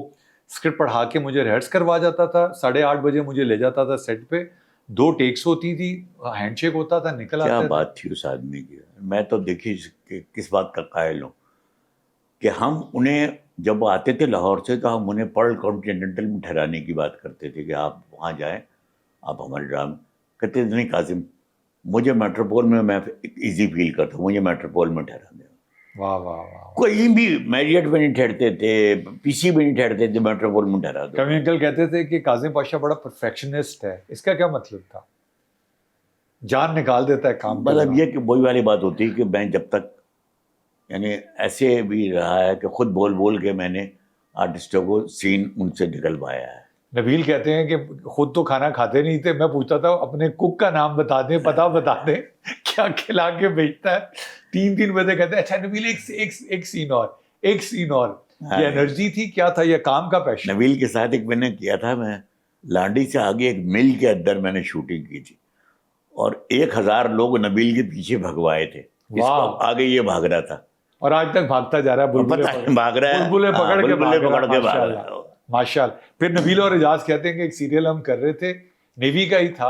اسکرپٹ پڑھا کے مجھے ریہرس کروا جاتا تھا, 8:30 بجے مجھے لے جاتا تھا سیٹ پہ, 2 ٹیکس ہوتی تھی, ہینڈ شیک ہوتا تھا, نکل کیا آتے تھے. بات تھی اس آدمی کی. میں تو دیکھیے کس بات کا قائل ہوں کہ ہم انہیں جب وہ آتے تھے لاہور سے تو ہم انہیں پرل کانٹیننٹل میں ٹھہرانے کی بات کرتے تھے کہ آپ وہاں جائیں, آپ ہمارے ڈرام کہتے نہیں کاظم مجھے میٹروپول میں ایزی فیل کرتا ہوں, مجھے میٹروپول میں ٹھہرا دیں. واہ واہ واہ. کوئی بھی میریٹ میں نہیں ٹھہرتے تھے, پی سی میں نہیں ٹھہرتے تھے, میٹروپول میں ٹھہرا دو. کوی انکل کہتے تھے کہ کاظم پاشا بڑا پرفیکشنسٹ ہے, اس کا کیا مطلب تھا؟ جان نکال دیتا ہے کام. مطلب یہ کہ وہی والی بات ہوتی ہے کہ میں جب تک یعنی ایسے بھی رہا ہے کہ خود بول بول کے میں نے آرٹسٹوں کو سین ان سے نکلوایا ہے. نبیل کہتے ہیں کہ خود تو کھانا کھاتے نہیں تھے, میں پوچھتا تھا اپنے کک کا نام بتا دیں, پتہ بتا دیں, کیا کھلا کے بھیجتا ہے. 3 بجے کہتے ہیں اچھا نبیل ایک سین اور, ایک سین اور. یہ انرجی تھی, کیا تھا یہ کام کا پیشن. نبیل کے ساتھ ایک میں نے کیا تھا, میں لانڈی سے آگے ایک مل کے اندر میں نے شوٹنگ کی تھی اور 1000 لوگ نبیل کے پیچھے بھگوائے تھے, اس کو آگے یہ بھاگ رہا تھا اور آج تک بھاگتا جا رہا ہے. بھاگ رہا ہے, بلبلے پکڑ کے بھاگ رہا ہے. ماشاء اللہ. پھر نبیل اور اعجاز کہتے ہیں کہ ایک سیریل ہم کر رہے تھے, نیوی کا ہی تھا,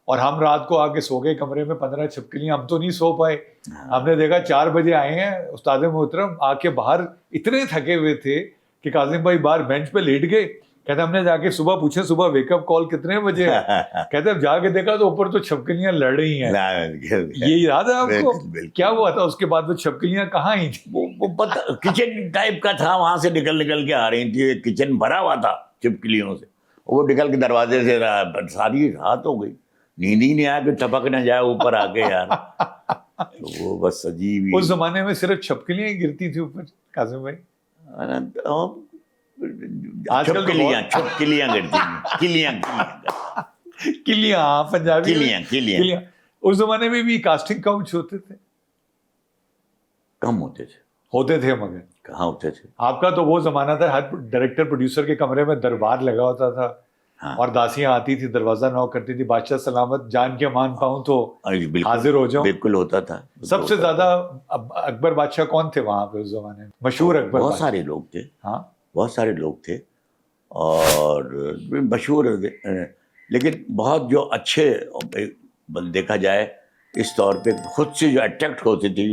اور ہم رات کو آ کے سو گئے کمرے میں 15 چھپکلیاں, ہم تو نہیں سو پائے. ہم نے دیکھا 4 بجے آئے ہیں استاد محترم, آ کے باہر اتنے تھکے ہوئے تھے کہ کاظم بھائی باہر بینچ پہ لیٹ گئے. کہتے ہم نے جا کے صبح پوچھے صبح ویک اپ کال کتنے بجے ہے, کہتے اب جا کے دیکھا تو اوپر تو چھپکلیاں لڑ رہی ہیں. یہ یاد ہے آپ کو کیا ہوا تھا اس کے بعد وہ چھپکلیاں کہاں آئی تھی؟ وہ پتہ کچن ٹائپ کا تھا, وہاں سے نکل کے آ رہی تھی, کچن بھرا ہوا تھا چھپکلیوں سے, وہ نکل کے دروازے سے ساری رات ہو گئی, نیند ہی نہیں آیا کہ ٹپک نہ جائے اوپر آ کے یار. وہ بس عجیب ہی. اس زمانے میں صرف چھپکلیاں ہی گرتی تھی اوپر کاظم بھائی. چھپکلیاں گرتی کلیاں کلیاں پنجابی کلیاں. اس زمانے میں بھی کاسٹنگ کاؤچ ہوتے تھے, کم ہوتے تھے مگر کہاں ہوتے تھے. آپ کا تو وہ زمانہ تھا ہر ڈائریکٹر پروڈیوسر کے کمرے میں دربار لگا ہوتا تھا, اور داسیاں آتی تھی, دروازہ نوک کرتی تھی, بادشاہ سلامت جان کے مان پاؤں تو حاضر ہو جاؤں. بالکل ہوتا تھا. سب سے زیادہ اکبر بادشاہ کون تھے وہاں پہ اس زمانے میں؟ مشہور اکبر بہت سارے لوگ تھے. ہاں بہت سارے لوگ تھے اور مشہور, لیکن بہت جو اچھے دیکھا جائے اس طور پہ خود سے جو اٹریکٹ ہوتے تھے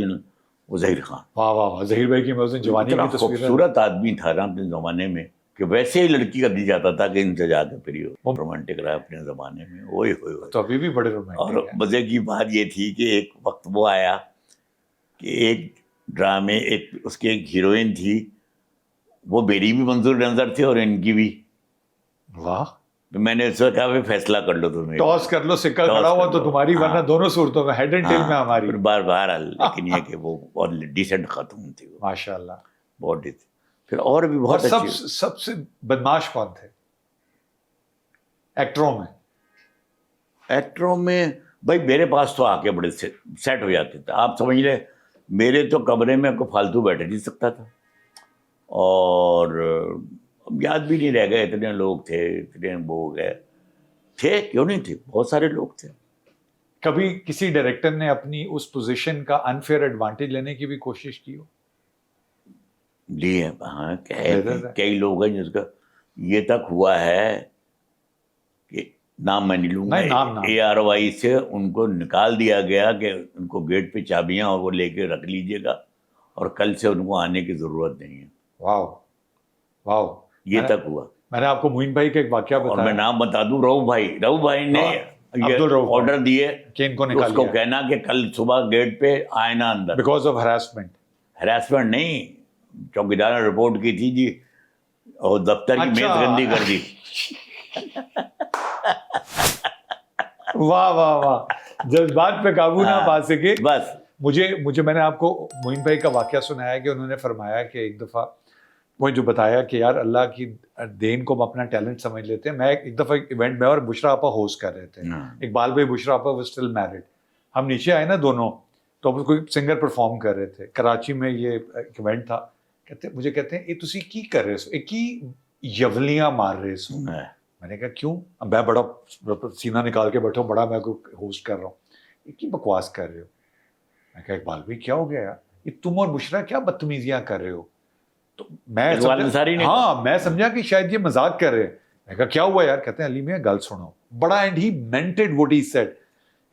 وہ ظہیر خان. واہ واہ واہ. ظہیر بھائی کی میں جوانی کی تصویر, خوبصورت آدمی تھا نا اپنے زمانے میں, کہ ویسے ہی لڑکی کا دی جاتا تھا کہ ان سے جا کے پھر رومانٹک رہا اپنے زمانے میں. وہی تو ابھی بھی بڑے رومانٹک. اور مزے کی بات یہ تھی کہ ایک وقت وہ آیا کہ ایک ڈرامے اس کی ایک ہیروئن تھی, وہ میری بھی منظور نظر تھے اور ان کی بھی. واہ. میں نے اس وقت کہا بھی فیصلہ کر لو تم. ٹاس کر لو, سکہ کھڑا ہوا تو تمہاری, ورنہ دونوں صورتوں میں ہیڈ اینڈ ٹیل میں ہماری. بہرحال لیکن یہ کہ وہ اور ڈیسنٹ خاتون تھی وہ, ماشاء اللہ. بہت ڈیسنٹ. پھر اور بھی بہت اچھی. سب سے بدماش کون تھے ایکٹروں میں؟ ایکٹروں میں بھائی میرے پاس تو آ کے بڑے سیٹ ہو جاتے تھے. آپ سمجھ لیں میرے تو کمرے میں کوئی فالتو بیٹھ نہیں سکتا تھا. اور یاد بھی نہیں رہ گئے, اتنے لوگ تھے, اتنے وہ ہو گئے تھے, کیوں نہیں تھے, بہت سارے لوگ تھے. کبھی کسی ڈائریکٹر نے اپنی اس پوزیشن کا انفیئر ایڈوانٹیج لینے کی بھی کوشش کی ہو؟ لیے ہاں, کئی لوگ ہیں جس کا یہ تک ہوا ہے کہ نام میں نہیں لوں گا, ARY سے ان کو نکال دیا گیا کہ ان کو گیٹ پہ چابیاں اور وہ لے کے رکھ لیجیے گا اور کل سے ان کو آنے کی ضرورت نہیں ہے. واو واو. یہ تک ہوا. میں نے آپ کو معین بھائی کا ایک واقعہ بتایا, اور میں نام بتا دوں, رؤف بھائی نے آرڈر دیے کہ ان کو نکال, اس کو کہنا کہ کل صبح گیٹ پہ آئے نا اندر. Because of harassment. ہراسمنٹ نہیں, چوکیدار نے رپورٹ کی تھی جی, اور دفتر کی میز گندی کر دی. واہ واہ واہ. جذبات پہ قابو نہ پا سکے. بس مجھے میں نے آپ کو معین بھائی کا واقعہ سنایا کہ انہوں نے فرمایا کہ ایک دفعہ وہ جو بتایا کہ یار اللہ کی دین کو ہم اپنا ٹیلنٹ سمجھ لیتے ہیں. میں ایک دفعہ ایونٹ میں اور بشرا آپا ہوسٹ کر رہے تھے, اقبال بھائی بشرا آپا وہ اسٹل میرڈ. ہم نیچے آئے نا دونوں, تو کوئی سنگر پرفارم کر رہے تھے کراچی میں, یہ ایونٹ تھا. کہتے ہیں یہ تسی کی کر رہے سو, ایک کی یولیاں مار رہے سو. میں نے کہا کیوں؟ میں بڑا سینہ نکال کے بیٹھا ہوں, بڑا میں کو ہوسٹ کر رہا ہوں, ایک کی بکواس کر رہے ہو. میں کہا اقبال بھائی کیا ہو گیا یار, یہ تم اور بشرا کیا بدتمیزیاں کر رہے ہو؟ تو میں سمجھا کہ شاید یہ مذاق کر رہے ہیں. میں کہا کیا ہوا یار؟ کہتے ہیں علی میاں گل سنو. بڑا and he meanted what he said,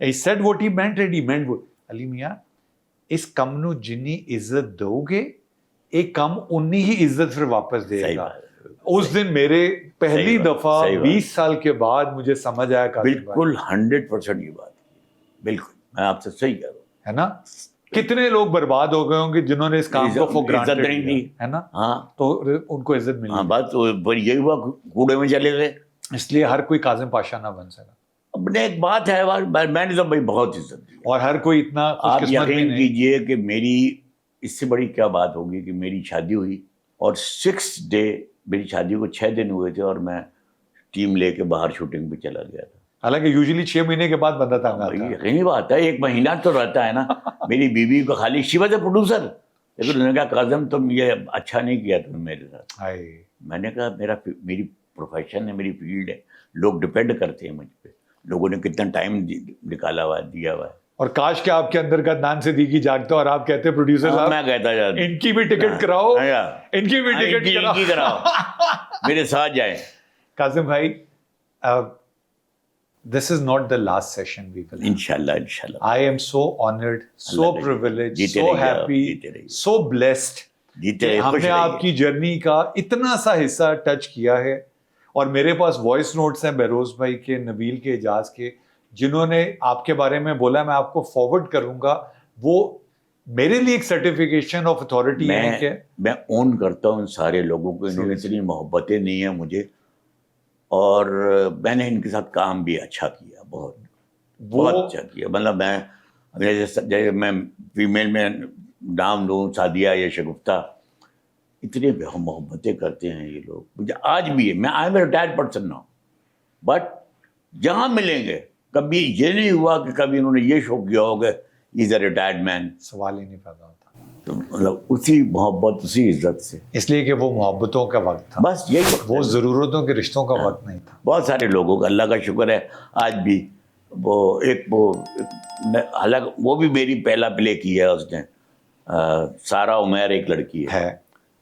he said what he meant and he meant what. Ali میاں اس کم نو جنی عزت دو گے, ایک کم انی ہی عزت پھر واپس دے گا. اس دن میرے پہلی دفعہ 20 سال کے بعد مجھے سمجھ آیا. بالکل 100% یہ بات, بالکل میں آپ سے صحیح کہہ رہا ہوں, ہے نا. کتنے لوگ برباد ہو گئے ہوں گے جنہوں نے اس کام کو فور گرانٹڈ نہیں دی, ہے نا. ہاں تو ان کو عزت ملی. ہاں بات یہی ہوا, کوڑے میں چلے گئے. اس لیے ہر کوئی کاظم پاشا نہ بن سکا. اپنے ایک بات ہے, میں نے تو بھائی بہت عزت دی, اور ہر کوئی اتنا آپ یقین کیجئے کہ میری اس سے بڑی کیا بات ہوگی کہ میری شادی ہوئی اور 6 ڈے, میری شادی کو 6 دن ہوئے تھے اور میں ٹیم لے کے باہر شوٹنگ پہ چلا گیا تھا. حالانکہ یوزلی 6 مہینے کے بعد بندہ تنگ آتا ہے. یقینی بات ہے, 1 مہینہ تو رہتا ہے نا. میری بیوی کو خالی شی واز اے پروڈیوسر, لیکن انہوں نے کہا کاظم تم یہ اچھا نہیں کیا تم میرے ساتھ. میں نے کہا میری پروفیشن ہے, میری فیلڈ ہے, لوگ ڈپینڈ کرتے ہیں مجھ پہ, لوگوں نے کتنا ٹائم نکالا ہوا ہے, دیا ہوا ہے. اور کاش کہ آپ کے اندر کا نان صدیقی جاگتا اور آپ کہتے پروڈیوسر صاحب, میں کہتا ان کی بھی ٹکٹ کراؤ, ان کی بھی ٹکٹ کراؤ, میرے ساتھ جائیں. کاظم بھائی, this is not the last session we will have. Inshallah. I am so honored, so privileged, so happy, so blessed. ہم نے آپ کی جرنی کا اتنا سا حصہ ٹچ کیا ہے, اور میرے پاس وائس نوٹس ہیں بہروز بھائی کے, نبیل کے, اعجاز کے, جنہوں نے آپ کے بارے میں بولا. میں آپ کو فارورڈ کروں گا, وہ میرے لیے ایک سرٹیفکیشن آف اتھارٹی ہے کہ میں اون کرتا ہوں ان سارے لوگوں کو. انہوں نے اتنی محبتیں نہیں ہیں مجھے, اور میں نے ان کے ساتھ کام بھی اچھا کیا, بہت اچھا کیا. مطلب جیسے میں فیمیل میں نام لوں, سعدیہ یا شگفتہ, اتنے محبتیں کرتے ہیں یہ لوگ مجھے آج بھی ہے. میں I am a retired person now, but جہاں ملیں گے کبھی یہ نہیں ہوا کہ کبھی انہوں نے یہ شو کیا ہوگا از اے ریٹائرڈ مین, سوال ہی نہیں پیدا ہوتا. تو مطلب اسی محبت, اسی عزت سے, اس لیے کہ وہ محبتوں کا وقت تھا, بس یہی وقت, وہ ضرورتوں کے رشتوں کا وقت نہیں تھا. بہت سارے لوگوں کا اللہ کا شکر ہے آج بھی. حالانکہ وہ بھی میری پہلا پلے کیا ہے اس نے, سارا عمیر ایک لڑکی ہے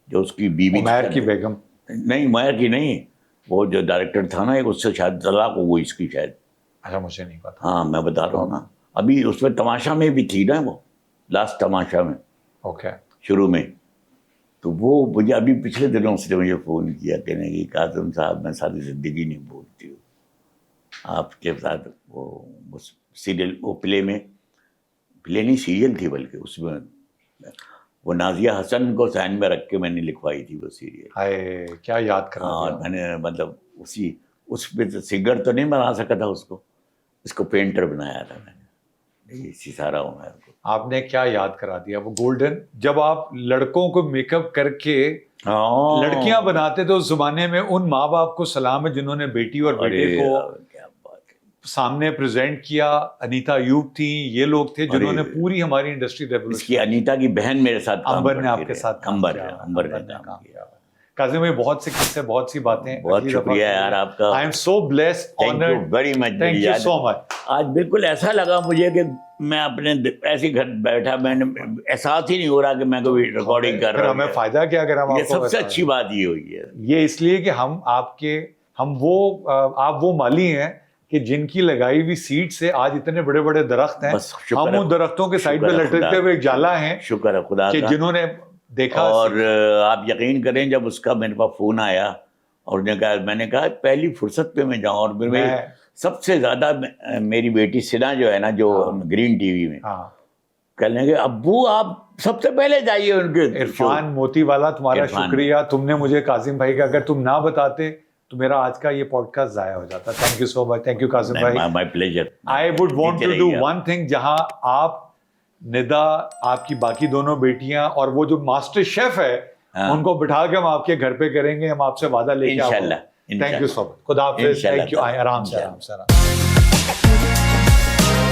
جو اس کی بیوی, عمیر کی بیگم نہیں, عمیر کی نہیں, وہ جو ڈائریکٹر تھا نا, اس سے شاید طلاق ہو گئی اس کی شاید. اچھا, مجھے نہیں پتا. ہاں میں بتا رہا ہوں نا, ابھی اس میں تماشا میں بھی تھی نا, وہ لاسٹ تماشا میں, اوکے, شروع میں. تو وہ مجھے ابھی پچھلے دنوں سے مجھے فون کیا کہنے کہ کاظم صاحب میں ساری زندگی نہیں بولتی ہوں آپ کے ساتھ. وہ سیریل, وہ پلے نہیں سیریل تھی بلکہ اس میں وہ نازیہ حسن کو سائن میں رکھ کے میں نے لکھوائی تھی وہ سیریل. ہائے کیا یاد کرا اور دیا. میں نے مطلب اس پہ سنگر تو نہیں بنا سکا تھا اس کو پینٹر بنایا تھا میں نے. ستارہ عمیر کو آپ نے کیا یاد کرا دیا. وہ گولڈن جب آپ لڑکوں کو میک اپ کر کے لڑکیاں بناتے تھے اس زمانے میں, ان ماں باپ کو سلام ہے جنہوں نے بیٹی اور بیٹے کو سامنے پریزنٹ کیا. انیتا ایوب تھی, یہ لوگ تھے جنہوں نے پوری ہماری انڈسٹری اس ریولیوشن. کی انیتا کی بہن میرے ساتھ کام امبر نے آپ کرتی کے رہی. ساتھ امبر نے کام کیا. کاظم بھائی بہت سے قصے, بہت سی باتیں. بہت شکریہ یار آپ کا. I am so blessed, thank you very much. Thank you so much. آج بالکل ایسا لگا مجھے کہ میں اپنے ایسے گھر بیٹھا, میں نے احساس ہی نہیں ہو رہا کہ میں کوئی ریکارڈنگ کر رہا ہوں. ہمیں فائدہ کیا اگر ہم یہ سب سے اچھی بات یہ ہوئی ہے. یہ اس لیے کہ آپ وہ مالی ہیں کہ جن کی لگائی ہوئی سیڈ سے آج اتنے بڑے بڑے درخت ہیں. ہم ان درختوں کے سائڈ پہ لٹکتے ہوئے ایک جالا ہیں. شکر ہے خدا کا جنہوں نے دیکھا. اور آپ یقین کریں جب اس کا میرے پاس فون آیا اور میں نے کہا پہلی فرصت پہ میں جاؤں, اور میں سب سے زیادہ میری بیٹی سنا جو ہے نا, جو گرین ٹی وی میں کہنے کہ ابو آپ سب سے پہلے جائیے ان کے. عرفان موتی والا تمہارا شکریہ, تم نے مجھے کاظم بھائی کا, اگر تم نہ بتاتے تو میرا آج کا یہ پوڈ کاسٹ ضائع ہو جاتا. Thank you so much. Thank you Kazim بھائی. My pleasure. I would want to do one thing, جہاں آپ ندا, آپ کی باقی دونوں بیٹیاں اور وہ جو ماسٹر شیف ہے ان کو بٹھا کے ہم آپ کے گھر پہ کریں گے. ہم آپ سے وعدہ لے کے انشاءاللہ. تھینک یو سو مچ. خدا حافظ. Thank you. آرام سے.